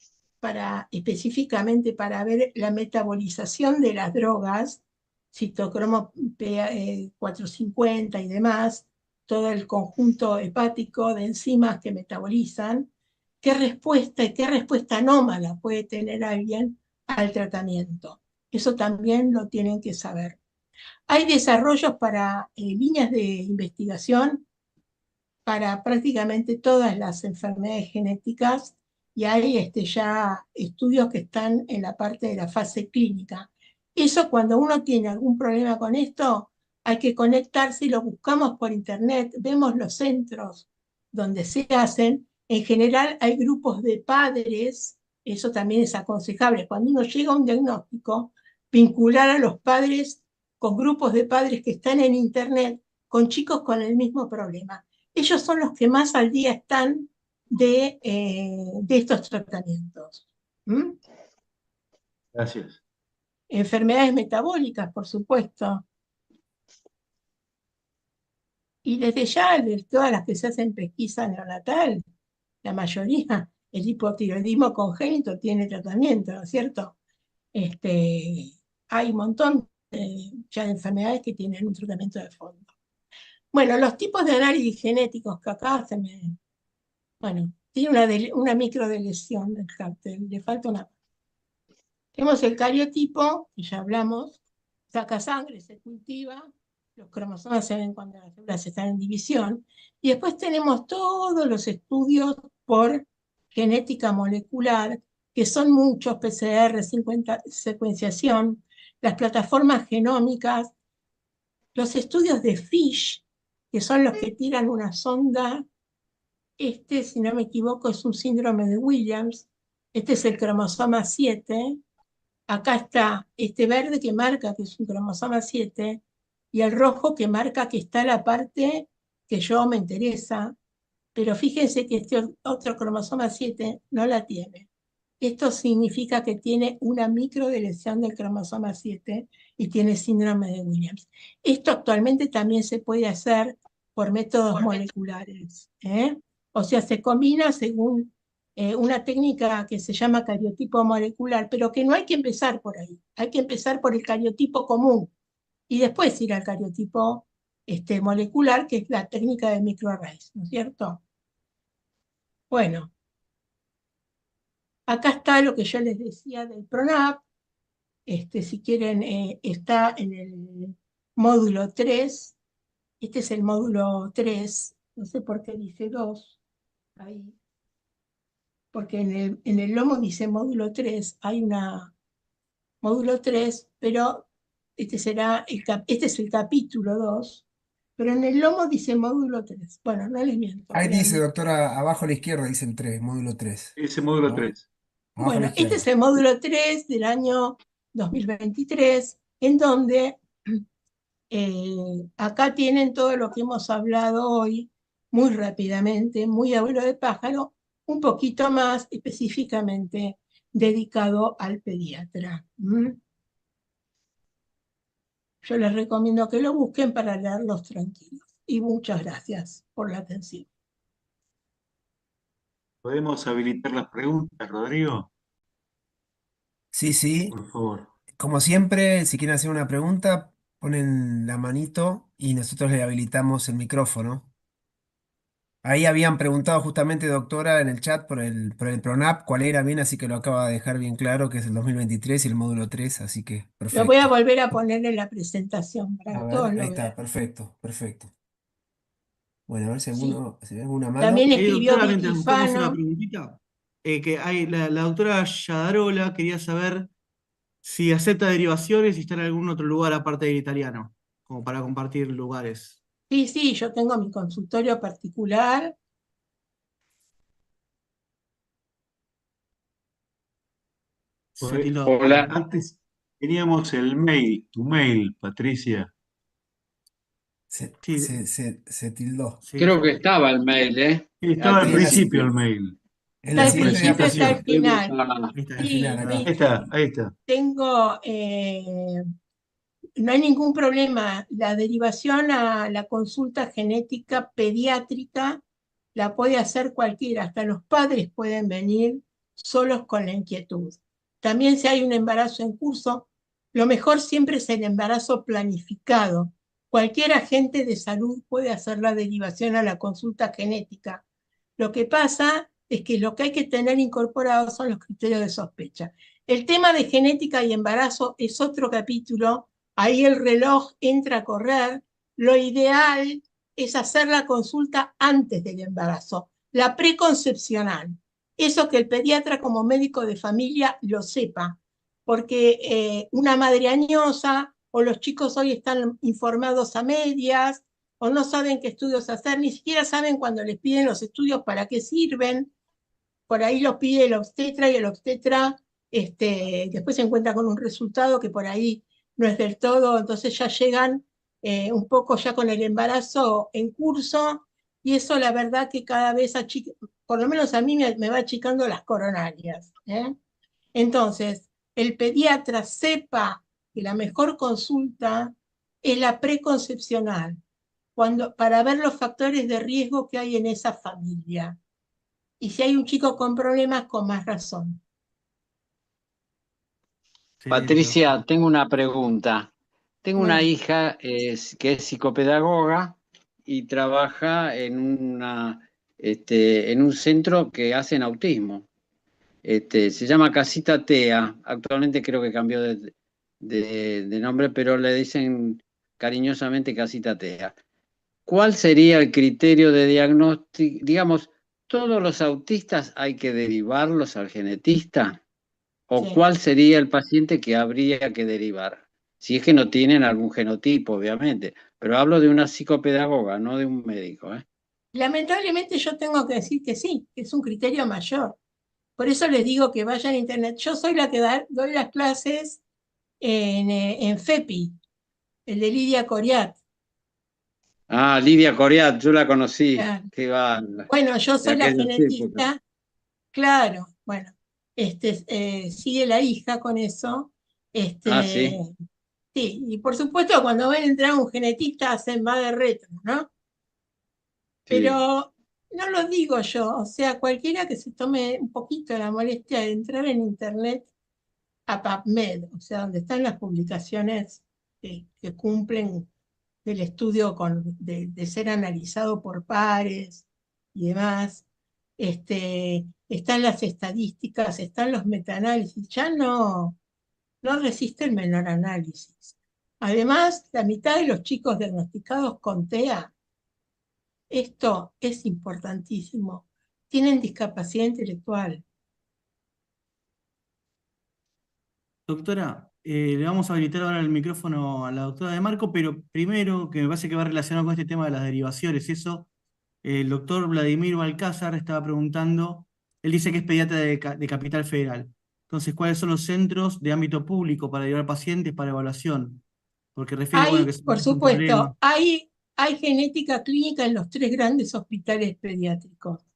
específicamente para ver la metabolización de las drogas, citocromo P450 y demás, todo el conjunto hepático de enzimas que metabolizan, qué respuesta y qué respuesta anómala puede tener alguien al tratamiento. Eso también lo tienen que saber. Hay desarrollos para líneas de investigación para prácticamente todas las enfermedades genéticas y hay ya estudios que están en la parte de la fase clínica. Eso cuando uno tiene algún problema con esto, hay que conectarse y lo buscamos por internet, vemos los centros donde se hacen. En general hay grupos de padres, eso también es aconsejable. Cuando uno llega a un diagnóstico, vincular a los padres con grupos de padres que están en internet, con chicos con el mismo problema. Ellos son los que más al día están de estos tratamientos. ¿Mm? Gracias. Enfermedades metabólicas, por supuesto. Y desde ya, de todas las que se hacen pesquisa neonatal, la mayoría, el hipotiroidismo congénito tiene tratamiento, ¿no es cierto? Hay un montón ya de enfermedades que tienen un tratamiento de fondo. Bueno, los tipos de análisis genéticos que acá bueno, tiene una microdeleción del cártel, le falta una. Tenemos el cariotipo, que ya hablamos, saca sangre, se cultiva, los cromosomas se ven cuando las células están en división, y después tenemos todos los estudios por genética molecular, que son muchos, PCR, secuenciación, las plataformas genómicas, los estudios de FISH, que son los que tiran una sonda. Si no me equivoco, es un síndrome de Williams. Este es el cromosoma 7. Acá está este verde que marca que es un cromosoma 7 y el rojo que marca que está la parte que yo me interesa. Pero fíjense que este otro cromosoma 7 no la tiene. Esto significa que tiene una microdeleción del cromosoma 7 y tiene síndrome de Williams. Esto actualmente también se puede hacer por métodos moleculares, ¿eh? O sea, se combina según una técnica que se llama cariotipo molecular, pero que no hay que empezar por ahí. Hay que empezar por el cariotipo común y después ir al cariotipo molecular, que es la técnica de microarrays, ¿no es cierto? Bueno, acá está lo que yo les decía del PRONAP. Si quieren, está en el módulo 3. Este es el módulo 3. No sé por qué dice 2 ahí. Porque en el lomo dice módulo 3. Hay una módulo 3, pero este es el capítulo 2. Pero en el lomo dice módulo 3. Bueno, no les miento. Ahí dice, Créanme. doctora, abajo a la izquierda dice el 3, módulo 3. Ese módulo ¿No? 3. Abajo a la Bueno, este es izquierda. el módulo 3 del año 2023, en donde acá tienen todo lo que hemos hablado hoy, muy rápidamente, muy a vuelo de pájaro, un poquito más específicamente dedicado al pediatra. Yo les recomiendo que lo busquen para leerlos tranquilos. Y muchas gracias por la atención. ¿Podemos habilitar las preguntas, Rodrigo? Sí, sí. Por favor. Como siempre, si quieren hacer una pregunta, ponen la manito y nosotros le habilitamos el micrófono. Ahí habían preguntado justamente, doctora, en el chat por el PRONAP, cuál era bien, así que lo acaba de dejar bien claro, que es el 2023 y el módulo 3, así que Lo voy a perfecto. volver a poner en la presentación para A que todos ver, lo ahí está, vean. perfecto, perfecto. Bueno, a ver Sí. si ve alguna mano. También escribió Doctora, mientras Vicky usted me hace la Fano. preguntita, que hay, la doctora Yadarola quería saber si acepta derivaciones y está en algún otro lugar aparte del italiano, como para compartir lugares. Sí, sí, yo tengo mi consultorio particular. Se tildó. Hola, Antes teníamos el mail, tu mail, Patricia. Sí, Se tildó. sí, creo se que tildó. estaba el mail, Estaba al al Sí, principio principio. el mail, en Está la al la siguiente principio, está presentación. al final. Ahí está, al ahí final, Sí, acá. Ahí está, ahí está. tengo, no hay ningún problema. La derivación a la consulta genética pediátrica la puede hacer cualquiera, hasta los padres pueden venir solos con la inquietud. También si hay un embarazo en curso, lo mejor siempre es el embarazo planificado. Cualquier agente de salud puede hacer la derivación a la consulta genética. Lo que pasa es que lo que hay que tener incorporados son los criterios de sospecha. El tema de genética y embarazo es otro capítulo, ahí el reloj entra a correr. Lo ideal es hacer la consulta antes del embarazo, la preconcepcional. Eso que el pediatra como médico de familia lo sepa, porque una madre añosa o los chicos hoy están informados a medias o no saben qué estudios hacer, ni siquiera saben cuando les piden los estudios para qué sirven. Por ahí los pide el obstetra y el obstetra después se encuentra con un resultado que por ahí no es del todo, entonces ya llegan un poco ya con el embarazo en curso, y eso la verdad que cada vez, por lo menos a mí me va achicando las coronarias. Entonces, el pediatra sepa que la mejor consulta es la preconcepcional, para ver los factores de riesgo que hay en esa familia. Y si hay un chico con problemas, con más razón. Excelente, Patricia, doctora. tengo una pregunta. Tengo una Bueno, hija que es psicopedagoga y trabaja en un centro que hacen autismo. Se llama Casita TEA. Actualmente creo que cambió de nombre, pero le dicen cariñosamente Casita TEA. ¿Cuál sería el criterio de diagnóstico? Digamos, ¿todos los autistas hay que derivarlos al genetista? ¿O sí. cuál sería el paciente que habría que derivar? Si es que no tienen algún genotipo, obviamente. Pero hablo de una psicopedagoga, no de un médico, ¿eh? Lamentablemente yo tengo que decir que sí, que es un criterio mayor. Por eso les digo que vayan a internet. Yo soy la que doy las clases en FEPI, el de Lidia Coriat. Ah, Lidia Coriat, yo la conocí, Claro. que va Bueno, yo de soy la aquellas épocas. genetista, claro, bueno, sigue la hija con eso. Ah, sí, Sí, y por supuesto cuando ven entrar un genetista hacen más de retro, ¿no? sí. Pero no lo digo yo, o sea, cualquiera que se tome un poquito la molestia de entrar en internet a PubMed, o sea, donde están las publicaciones que cumplen del estudio de ser analizado por pares y demás, están las estadísticas, están los metaanálisis, ya no resiste el menor análisis. Además, la mitad de los chicos diagnosticados con TEA, esto es importantísimo, tienen discapacidad intelectual. Doctora, le vamos a habilitar ahora el micrófono a la doctora de Marco, pero primero, que me parece que va relacionado con este tema de las derivaciones, eso, el doctor Vladimir Balcázar estaba preguntando, él dice que es pediatra de Capital Federal. Entonces, ¿cuáles son los centros de ámbito público para llevar pacientes para evaluación? Porque refiere, bueno, que Por es un problema. supuesto, hay genética clínica en los 3 grandes hospitales pediátricos.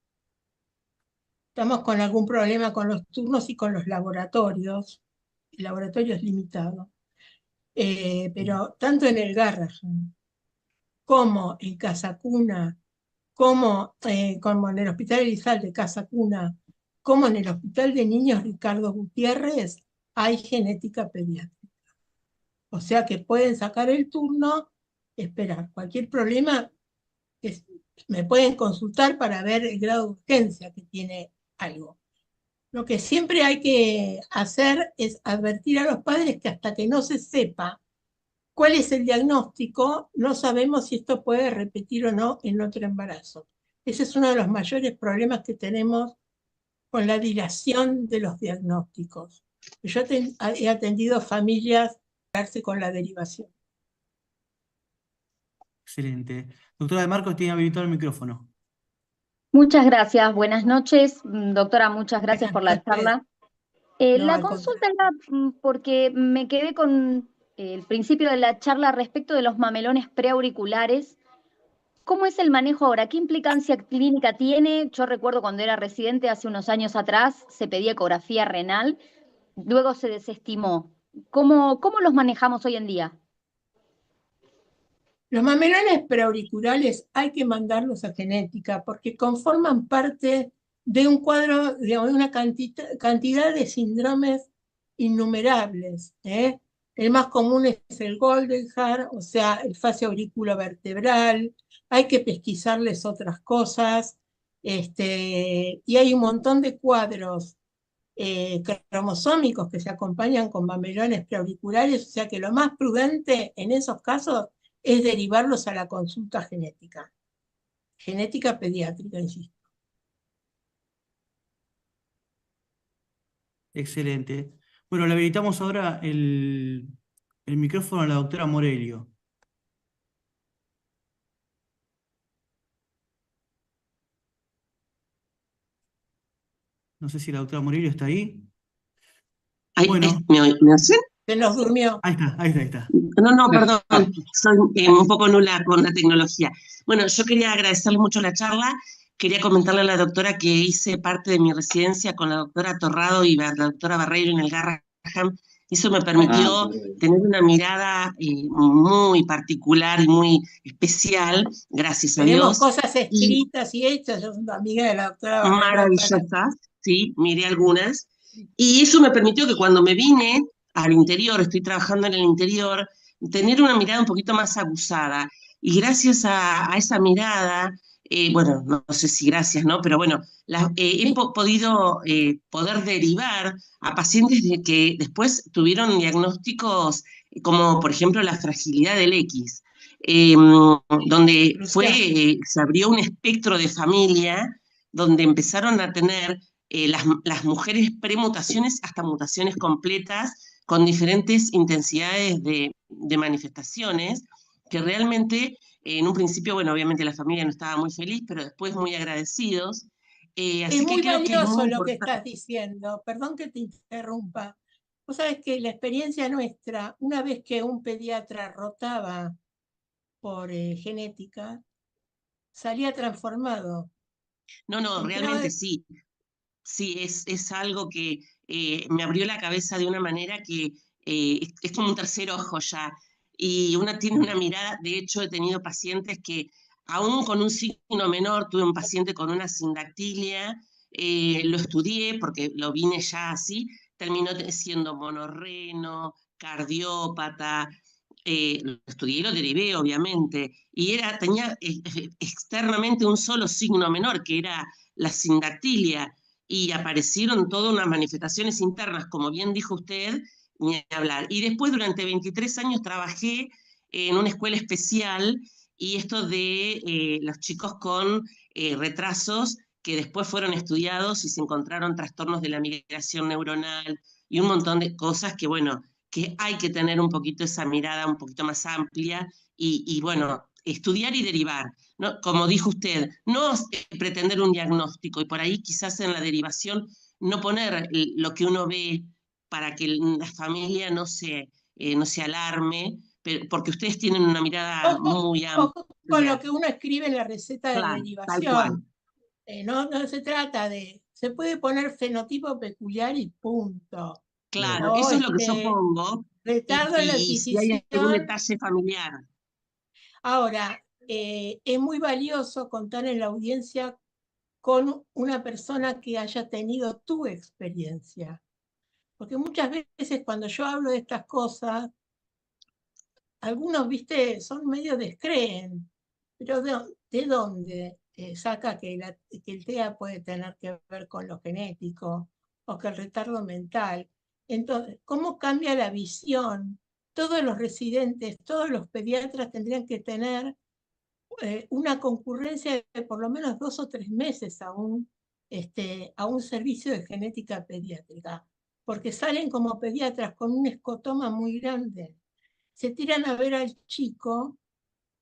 Estamos con algún problema con los turnos y con los laboratorios. El laboratorio es limitado. Pero tanto en el Garrahan como en Casa Cuna, como en el Hospital Elizalde de Casa Cuna, como en el Hospital de Niños Ricardo Gutiérrez, hay genética pediátrica. O sea que pueden sacar el turno, esperar. Cualquier problema, me pueden consultar para ver el grado de urgencia que tiene algo. Lo que siempre hay que hacer es advertir a los padres que hasta que no se sepa cuál es el diagnóstico, no sabemos si esto puede repetir o no en otro embarazo. Ese es uno de los mayores problemas que tenemos con la dilación de los diagnósticos. Yo he atendido familias con la derivación. Excelente. Doctora de Marcos, tiene habilitado el micrófono. Muchas gracias, buenas noches. Doctora, muchas gracias por la Buenas noches. charla. No, La al consulta era porque me quedé con el principio de la charla respecto de los mamelones preauriculares. ¿Cómo es el manejo ahora? ¿Qué implicancia clínica tiene? Yo recuerdo cuando era residente hace unos años atrás, se pedía ecografía renal, luego se desestimó. ¿Cómo los manejamos hoy en día? Los mamelones preauriculares hay que mandarlos a genética porque conforman parte de un cuadro, de una cantidad de síndromes innumerables. El más común es el Goldenhar, o sea, el fascio auriculovertebral. Hay que pesquisarles otras cosas. Y hay un montón de cuadros cromosómicos que se acompañan con mamelones preauriculares, o sea que lo más prudente en esos casos es derivarlos a la consulta genética. Genética pediátrica, insisto. Excelente. Bueno, le habilitamos ahora el micrófono a la doctora Morelio. No sé si la doctora Morelio está ahí. Bueno, ¿Me hacen? Se nos durmió. ahí está. No, perdón, soy un poco nula con la tecnología. Bueno, yo quería agradecerle mucho la charla. Quería comentarle a la doctora que hice parte de mi residencia con la doctora Torrado y la doctora Barreiro en el Garrahan. Eso me permitió tener una mirada muy particular y muy especial, gracias a Tenemos Dios. cosas escritas y hechas. Yo soy amiga de la doctora Barreiro. Maravillosas, sí, miré algunas. Y eso me permitió que cuando me vine al interior, estoy trabajando en el interior, tener una mirada un poquito más abusada. Y gracias a esa mirada, bueno, no sé si gracias, ¿no? Pero bueno, he podido poder derivar a pacientes que después tuvieron diagnósticos como, por ejemplo, la fragilidad del X, donde se abrió un espectro de familia, donde empezaron a tener las mujeres premutaciones hasta mutaciones completas con diferentes intensidades de manifestaciones, que realmente en un principio, bueno, obviamente la familia no estaba muy feliz, pero después muy agradecidos. Es muy valioso lo que estás diciendo, perdón que te interrumpa. Vos sabés que la experiencia nuestra, una vez que un pediatra rotaba por genética, salía transformado. No, realmente sí. Sí, es algo que me abrió la cabeza de una manera que es como un tercer ojo ya. Y una tiene una mirada, de hecho he tenido pacientes que aún con un signo menor, tuve un paciente con una sindactilia, lo estudié porque lo vine ya así, terminó siendo monorreno, cardiópata, lo estudié y lo derivé obviamente, y tenía externamente un solo signo menor, que era la sindactilia, y aparecieron todas unas manifestaciones internas, como bien dijo usted, ni hablar. Y después durante 23 años trabajé en una escuela especial, y esto de los chicos con retrasos que después fueron estudiados y se encontraron trastornos de la migración neuronal y un montón de cosas que, bueno, que hay que tener un poquito esa mirada un poquito más amplia y bueno, estudiar y derivar, ¿no? Como dijo usted, no pretender un diagnóstico, y por ahí quizás en la derivación no poner lo que uno ve para que la familia no se alarme, porque ustedes tienen una mirada muy Ojo con lo amplia. que uno escribe en la receta de Claro, tal cual. derivación. No se trata de, se puede poner fenotipo peculiar y punto. Claro, O eso es lo que yo pongo. retardo en la Y si hay algún adquisición. detalle familiar. Ahora, es muy valioso contar en la audiencia con una persona que haya tenido tu experiencia. Porque muchas veces cuando yo hablo de estas cosas, algunos, viste, son medio descreen. Pero ¿de dónde saca que el TEA puede tener que ver con lo genético o que el retardo mental? Entonces, ¿cómo cambia la visión? Todos los residentes, todos los pediatras tendrían que tener una concurrencia de por lo menos 2 o 3 meses a un servicio de genética pediátrica, porque salen como pediatras con un escotoma muy grande. Se tiran a ver al chico,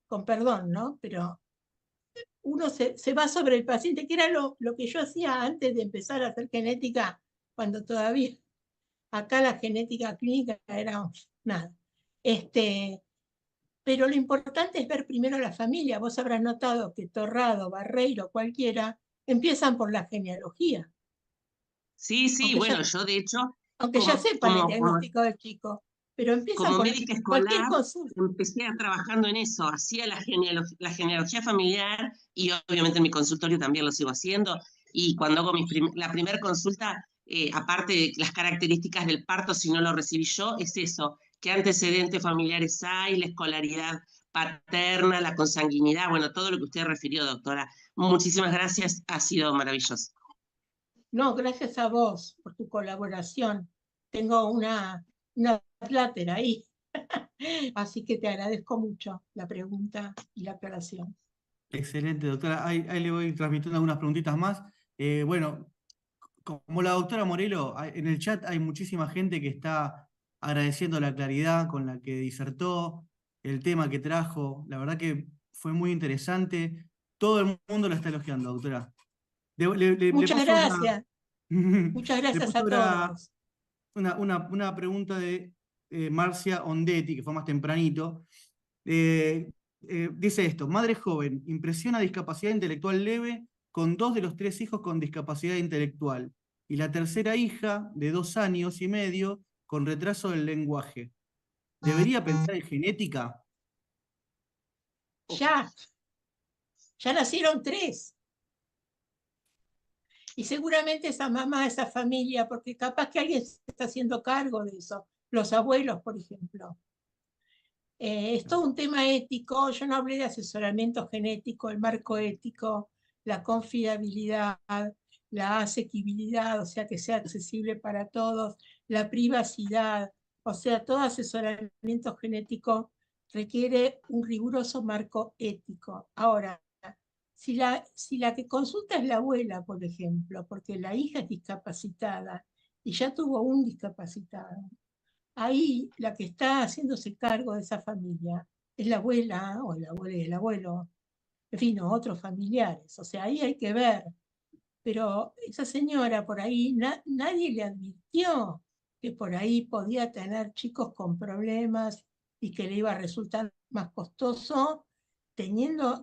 con perdón, ¿no? Pero uno se va sobre el paciente, que era lo que yo hacía antes de empezar a hacer genética, cuando todavía acá la genética clínica era nada. Pero lo importante es ver primero a la familia. Vos habrás notado que Torrado, Barreiro, cualquiera, empiezan por la genealogía. Sí, Aunque bueno, ya, yo de hecho, aunque ya sepan el como diagnóstico del chico, pero empiezan como por médica cualquier escolar, consulta. empecé trabajando en eso, hacía la genealogía familiar y obviamente en mi consultorio también lo sigo haciendo. Y cuando hago la primera consulta, aparte de las características del parto, si no lo recibí yo, es eso, qué antecedentes familiares hay, la escolaridad paterna, la consanguinidad, bueno, todo lo que usted refirió, doctora. Muchísimas gracias, ha sido maravilloso. No, gracias a vos por tu colaboración. Tengo una plátera ahí. Así que te agradezco mucho la pregunta y la aclaración. Excelente, doctora. Ahí le voy transmitiendo algunas preguntitas más. Bueno, como la doctora Morelo, en el chat hay muchísima gente que está agradeciendo la claridad con la que disertó, el tema que trajo. La verdad que fue muy interesante. Todo el mundo la está elogiando, doctora. Le Muchas paso gracias. Muchas le gracias paso a ahora todos. una pregunta de Marcia Ondetti, que fue más tempranito. Dice esto: madre joven, impresiona discapacidad intelectual leve con 2 de los 3 hijos con discapacidad intelectual y la tercera hija de 2 años y medio con retraso del lenguaje. ¿Debería pensar en genética? Ya nacieron 3. Y seguramente esa mamá, esa familia, porque capaz que alguien se está haciendo cargo de eso, los abuelos, por ejemplo. Es todo un tema ético. Yo no hablé de asesoramiento genético, el marco ético, la confiabilidad, la asequibilidad, o sea, que sea accesible para todos, la privacidad, o sea, todo asesoramiento genético requiere un riguroso marco ético. Ahora, si la que consulta es la abuela, por ejemplo, porque la hija es discapacitada y ya tuvo un discapacitado, ahí la que está haciéndose cargo de esa familia es la abuela o la abuela y el abuelo, en fin, o otros familiares. O sea, ahí hay que ver. Pero esa señora por ahí, nadie le advirtió que por ahí podía tener chicos con problemas y que le iba a resultar más costoso,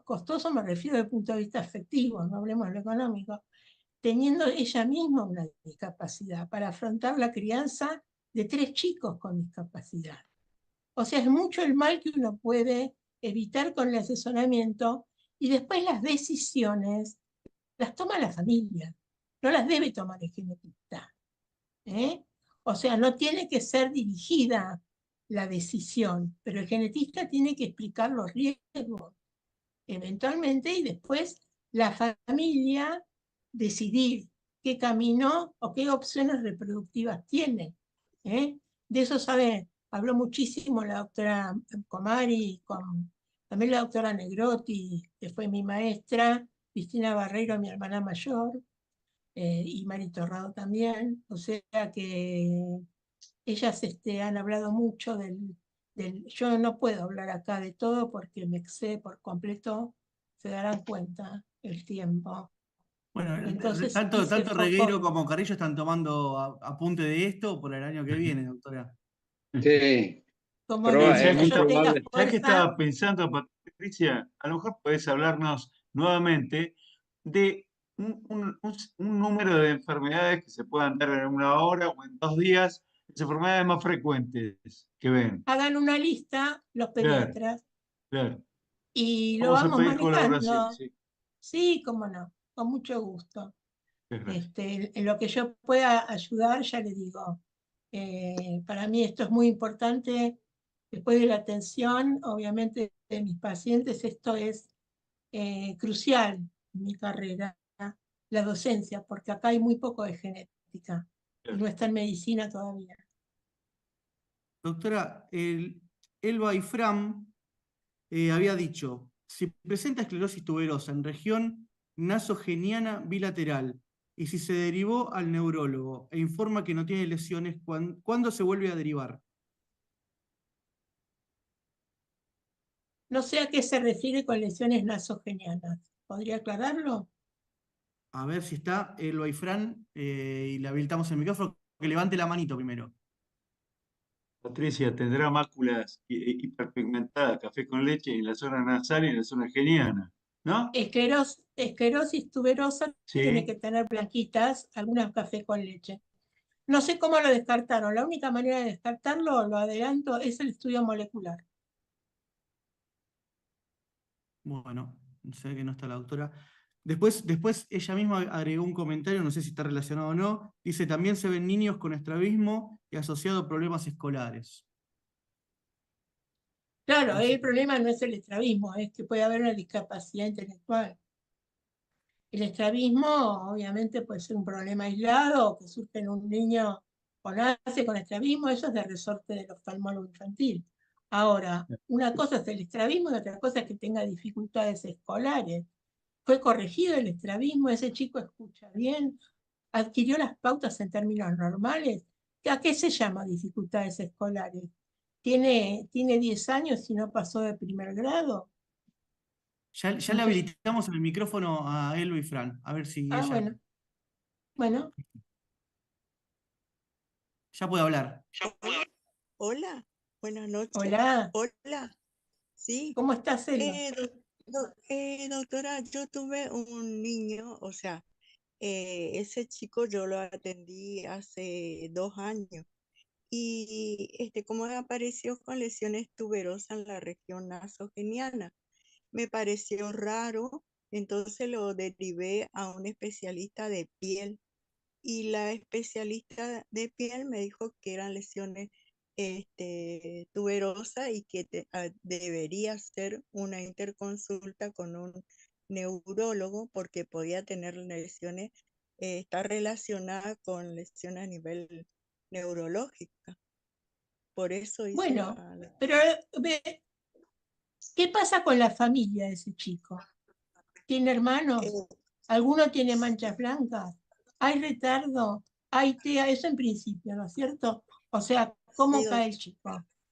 costoso me refiero desde el punto de vista afectivo, no hablemos de lo económico, teniendo ella misma una discapacidad para afrontar la crianza de 3 chicos con discapacidad. O sea, es mucho el mal que uno puede evitar con el asesoramiento y después las decisiones las toma la familia, no las debe tomar el genetista. O sea, no tiene que ser dirigida la decisión, pero el genetista tiene que explicar los riesgos eventualmente y después la familia decidir qué camino o qué opciones reproductivas tiene. De eso habló muchísimo la doctora Comari, también la doctora Negrotti, que fue mi maestra, Cristina Barreiro, mi hermana mayor, y Mari Torrado también. O sea que ellas han hablado mucho yo no puedo hablar acá de todo porque me excede por completo, se darán cuenta el tiempo. Bueno, Entonces tanto hice Regueiro foco. como Carrillo están tomando apunte de esto por el año que viene, doctora. Sí, Como no, es ¿Sabes mientras qué muy yo tenga probable. ¿sabes qué fuerza, estaba pensando, Patricia? A lo mejor podés hablarnos nuevamente de un número de enfermedades que se puedan dar en una hora o en 2 días, las enfermedades más frecuentes que ven. hagan una lista los Claro, pediatras claro. y lo Vamos a vamos pedir colaboración, manejando. sí. Sí, cómo no, con mucho gusto. Muchas gracias. En lo que yo pueda ayudar, ya le digo, para mí esto es muy importante. Después de la atención, obviamente, de mis pacientes, esto es crucial en mi carrera, la docencia, porque acá hay muy poco de genética y no está en medicina todavía. Doctora, Elba Ifram había dicho, si presenta esclerosis tuberosa en región nasogeniana bilateral y si se derivó al neurólogo e informa que no tiene lesiones, ¿cuándo se vuelve a derivar? No sé a qué se refiere con lesiones nasogenianas. ¿Podría aclararlo? A ver si está Elba Ifram y le habilitamos el micrófono, que levante la manito primero. Patricia, tendrá máculas hiperpigmentadas, café con leche en la zona nasal y en la zona geniana, ¿no? Esclerosis tuberosa tiene Sí. que tener blanquitas, algunas café con leche. No sé cómo lo descartaron. La única manera de descartarlo, lo adelanto, es el estudio molecular. Bueno, sé que no está la doctora. Después ella misma agregó un comentario, no sé si está relacionado o no. Dice, también se ven niños con estrabismo y asociado a problemas escolares. Claro, No sé. el problema no es el estrabismo, es que puede haber una discapacidad intelectual. El estrabismo, obviamente, puede ser un problema aislado o que surge en un niño o nace con estrabismo, eso es de resorte del oftalmólogo infantil. Ahora, una cosa es el estrabismo y otra cosa es que tenga dificultades escolares. Fue corregido el estrabismo, ese chico escucha bien, adquirió las pautas en términos normales. ¿A qué se llama dificultades escolares? ¿Tiene 10 años y no pasó de primer grado? Ya le Entonces, habilitamos el micrófono a Elba y Fran, a ver si ella bueno, ya puede hablar. Hola, buenas noches. hola, Hola, sí. ¿cómo estás, Elba? Doctora, yo tuve un niño, o sea, ese chico yo lo atendí hace 2 años y como apareció con lesiones tuberosas en la región nasogeniana, me pareció raro, entonces lo derivé a un especialista de piel. Y la especialista de piel me dijo que eran lesiones tuberosas y que debería hacer una interconsulta con un neurólogo porque podía tener lesiones, está relacionada con lesiones a nivel neurológica. Por eso hice Bueno, pero ¿qué pasa con la familia de ese chico? ¿Tiene hermanos? eh, ¿Alguno tiene manchas blancas? ¿Hay retardo? ¿Hay TEA? Eso en principio, ¿no es cierto? O sea, sí, ¿cómo cae el chico?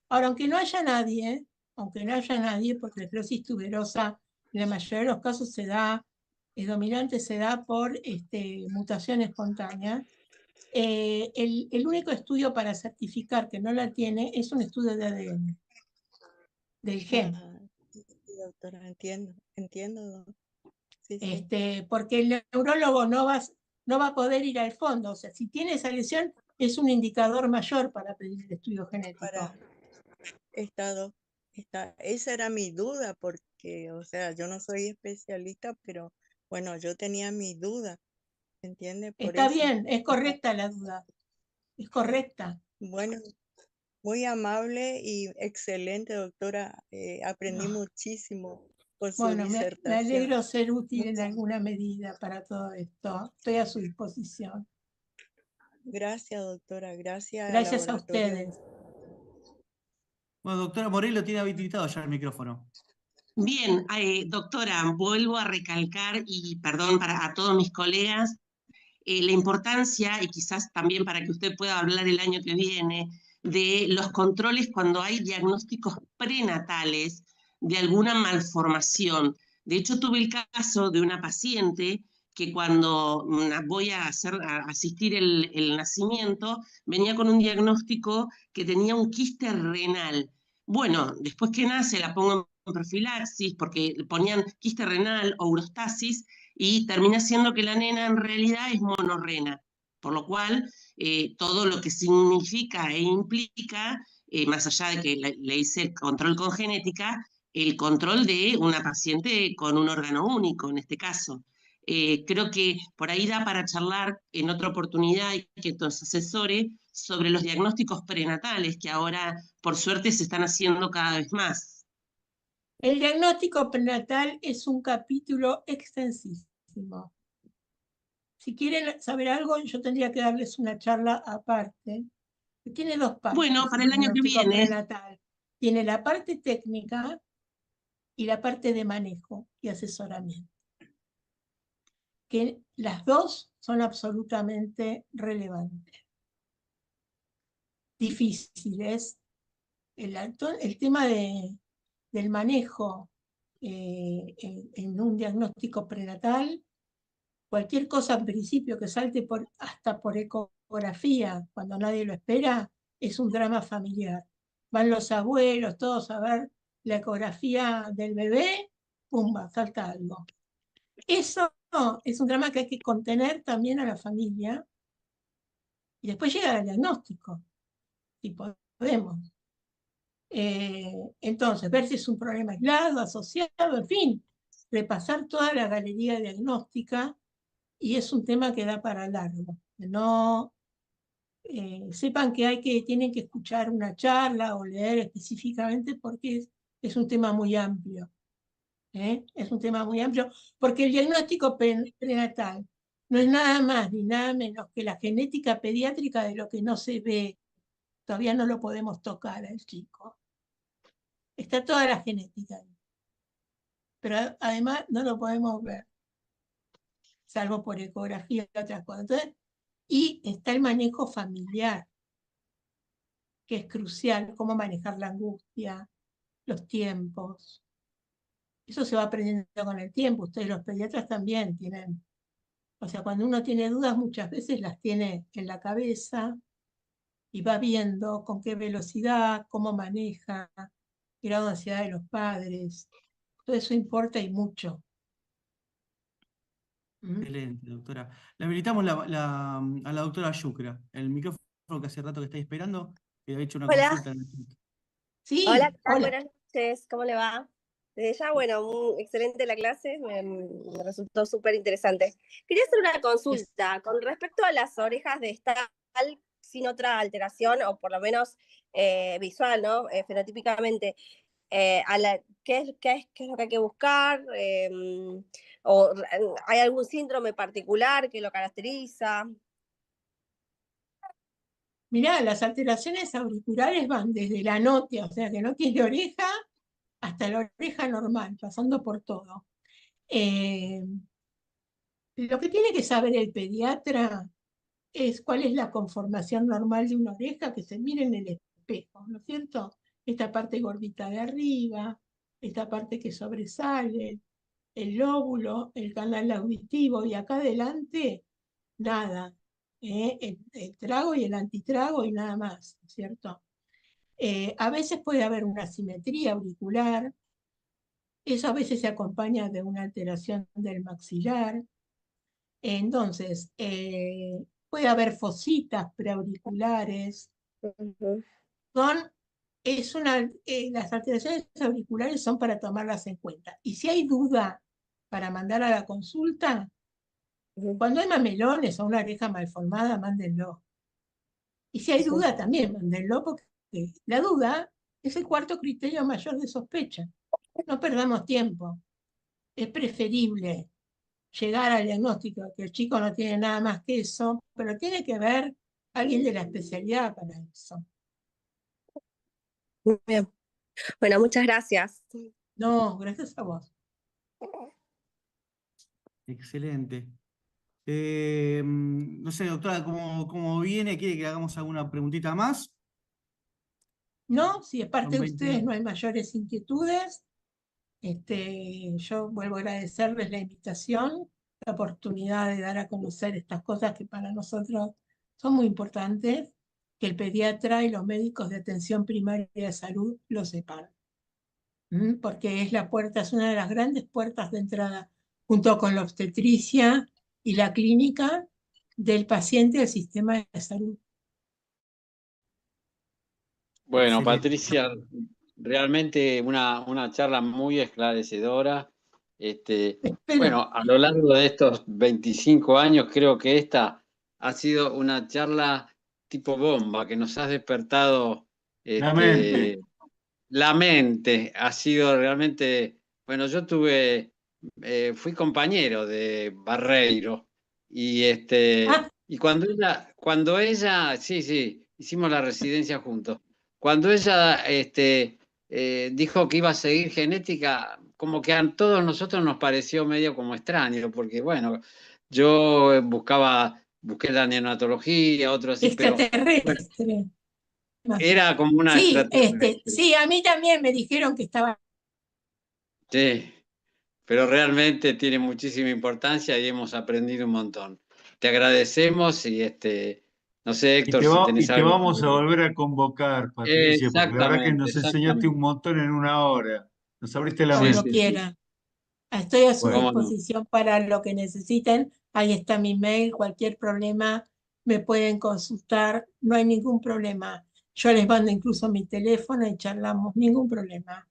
Ahora, aunque no haya nadie, porque la esclerosis tuberosa en la mayoría de los casos se da, el dominante se da por mutación espontánea, el único estudio para certificar que no la tiene es un estudio de ADN, del gen. ajá, sí, doctora, entiendo. Sí, sí. Porque el neurólogo no va a poder ir al fondo. O sea, si tiene esa lesión, es un indicador mayor para pedir el estudio genético. Para esa era mi duda, porque, o sea, yo no soy especialista, pero bueno, yo tenía mi duda, ¿entiende? Por Está eso. bien, es correcta la duda. Es correcta. Bueno, muy amable y excelente, doctora. Aprendí No. muchísimo por su Bueno, me disertación. alegro ser útil en Muchas alguna medida para todo esto. Estoy a su disposición. gracias, doctora. Gracias al Gracias a laboratorio. ustedes. Bueno, doctora Morelo tiene habilitado ya el micrófono. Bien, doctora, vuelvo a recalcar, y perdón a todos mis colegas, la importancia, y quizás también para que usted pueda hablar el año que viene, de los controles cuando hay diagnósticos prenatales de alguna malformación. De hecho, tuve el caso de una paciente que cuando voy a asistir el nacimiento, venía con un diagnóstico que tenía un quiste renal. Bueno, después que nace la pongo en profilaxis porque ponían quiste renal o urostasis y termina siendo que la nena en realidad es monorrena, por lo cual todo lo que significa e implica, más allá de que le hice el control con genética, el control de una paciente con un órgano único, en este caso. Creo que por ahí da para charlar en otra oportunidad y que nos asesore sobre los diagnósticos prenatales, que ahora, por suerte, se están haciendo cada vez más. El diagnóstico prenatal es un capítulo extensísimo. Si quieren saber algo, yo tendría que darles una charla aparte. Tiene dos partes. Bueno, para el año que viene. Prenatal. Tiene la parte técnica y la parte de manejo y asesoramiento. Que las dos son absolutamente relevantes. Difíciles. El tema del manejo en un diagnóstico prenatal, cualquier cosa en principio que salte hasta por ecografía, cuando nadie lo espera, es un drama familiar. Van los abuelos, todos a ver la ecografía del bebé, pumba, salta algo. Eso es un drama que hay que contener también a la familia y después llegar al diagnóstico, si podemos. Entonces, ver si es un problema aislado, asociado, en fin, repasar toda la galería diagnóstica, y es un tema que da para largo. No sepan que tienen que escuchar una charla o leer específicamente porque es un tema muy amplio. Es un tema muy amplio, porque el diagnóstico prenatal no es nada más ni nada menos que la genética pediátrica de lo que no se ve. Todavía no lo podemos tocar al chico. Está toda la genética ahí. Pero además no lo podemos ver, salvo por ecografía y otras cosas. Entonces, y está el manejo familiar, que es crucial, cómo manejar la angustia, los tiempos. Eso se va aprendiendo con el tiempo. Ustedes los pediatras también tienen, o sea, cuando uno tiene dudas muchas veces las tiene en la cabeza y va viendo con qué velocidad, cómo maneja, el grado de ansiedad de los padres. Todo eso importa y mucho. Excelente, doctora. Le habilitamos a la doctora Yucra, el micrófono que hace rato que está esperando, que ha hecho una Hola. consulta en el chat. Sí, Hola, ¿qué tal? hola. Buenas noches, ¿cómo le va? Desde ya, bueno, muy excelente la clase, me resultó súper interesante. Quería hacer una consulta con respecto a las orejas de estal sin otra alteración, o por lo menos visual, ¿no? Fenotípicamente. ¿Qué es lo que hay que buscar? ¿O hay algún síndrome particular que lo caracteriza? Mirá, las alteraciones auriculares van desde la notia, o sea, que no tiene oreja, hasta la oreja normal, pasando por todo. Lo que tiene que saber el pediatra es cuál es la conformación normal de una oreja, que se mire en el espejo, ¿no es cierto? Esta parte gordita de arriba, esta parte que sobresale, el lóbulo, el canal auditivo, y acá adelante, nada. El trago y el antitrago y nada más, ¿no es cierto? A veces puede haber una asimetría auricular, eso a veces se acompaña de una alteración del maxilar. Entonces, puede haber fositas preauriculares. Las alteraciones auriculares son para tomarlas en cuenta. Y si hay duda para mandar a la consulta, cuando hay mamelones o una oreja malformada, mándenlo. Y si hay duda también, mándenlo, porque la duda es el cuarto criterio mayor de sospecha. No perdamos tiempo. Es preferible llegar al diagnóstico que el chico no tiene nada más que eso, pero tiene que ver alguien de la especialidad para eso. Muy bien. Bueno, muchas gracias. No, gracias a vos. Excelente. No sé, doctora, ¿cómo viene? ¿Quiere que hagamos alguna preguntita más? No, si es parte Son de ustedes 20. no hay mayores inquietudes. Yo vuelvo a agradecerles la invitación, la oportunidad de dar a conocer estas cosas que para nosotros son muy importantes, que el pediatra y los médicos de atención primaria de salud lo sepan. Porque es la puerta, es una de las grandes puertas de entrada, junto con la obstetricia y la clínica del paciente al sistema de salud. Bueno, Excelente. Patricia, realmente una charla muy esclarecedora. Espero. Bueno, a lo largo de estos 25 años, creo que esta ha sido una charla tipo bomba, que nos has despertado La mente. la mente. Ha sido realmente, bueno, yo fui compañero de Barreiro y Ah, y cuando ella, sí, hicimos la residencia juntos. Cuando ella dijo que iba a seguir genética, como que a todos nosotros nos pareció medio como extraño, porque bueno, yo busqué la neonatología, otro así, pero extraterrestre. era como una Sí, extraterrestre. sí, a mí también me dijeron que estaba. Sí, pero realmente tiene muchísima importancia y hemos aprendido un montón. Te agradecemos y no sé, Héctor, si tenés Y te algo. vamos a volver a convocar, Patricia, porque la verdad que Exactamente, nos enseñaste un exactamente. montón en una hora. Nos abriste la Sí, Cuando mente. sí, sí. quiera. Estoy a su Bueno, ¿Cómo no? disposición para lo que necesiten. Ahí está mi mail, cualquier problema me pueden consultar, no hay ningún problema. Yo les mando incluso mi teléfono y charlamos, ningún problema.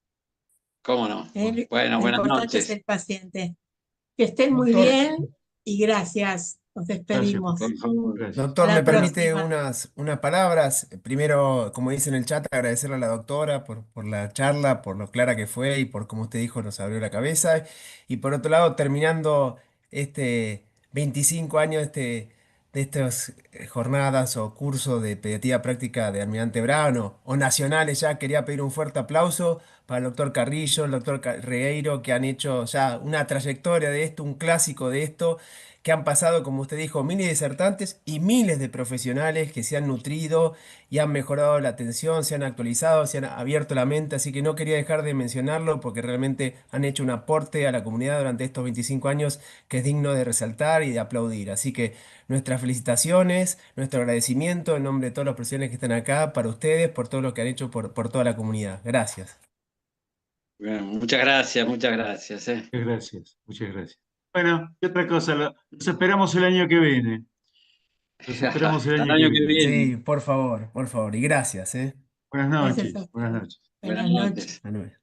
¿Cómo no? ¿Eh? Bueno, Lo buenas importante es noches. el paciente. Que estén muy Doctor, bien y gracias. Nos gracias, despedimos. Por favor. gracias. A doctor, ¿me la permite próxima. unas palabras? Primero, como dice en el chat, agradecerle a la doctora por la charla, por lo clara que fue y por, como usted dijo, nos abrió la cabeza. Y por otro lado, terminando este 25 años de estas jornadas o cursos de pediatría práctica de Almirante Brown o nacionales ya, quería pedir un fuerte aplauso para el doctor Carrillo, el doctor Regueiro, que han hecho ya una trayectoria de esto, un clásico de esto, que han pasado, como usted dijo, miles de disertantes y miles de profesionales que se han nutrido y han mejorado la atención, se han actualizado, se han abierto la mente, así que no quería dejar de mencionarlo porque realmente han hecho un aporte a la comunidad durante estos 25 años que es digno de resaltar y de aplaudir. Así que nuestras felicitaciones, nuestro agradecimiento en nombre de todos los profesionales que están acá, para ustedes, por todo lo que han hecho por toda la comunidad. Gracias. Bueno, muchas gracias, muchas gracias. Muchas gracias, muchas gracias. Bueno, ¿qué otra cosa? Los esperamos el año que viene. Los esperamos el Hasta el año que año que viene. viene. Sí, por favor, y gracias, ¿eh? Buenas Gracias a noches, buenas ustedes. noches. Buenas Buenas noches. noches. Hasta luego.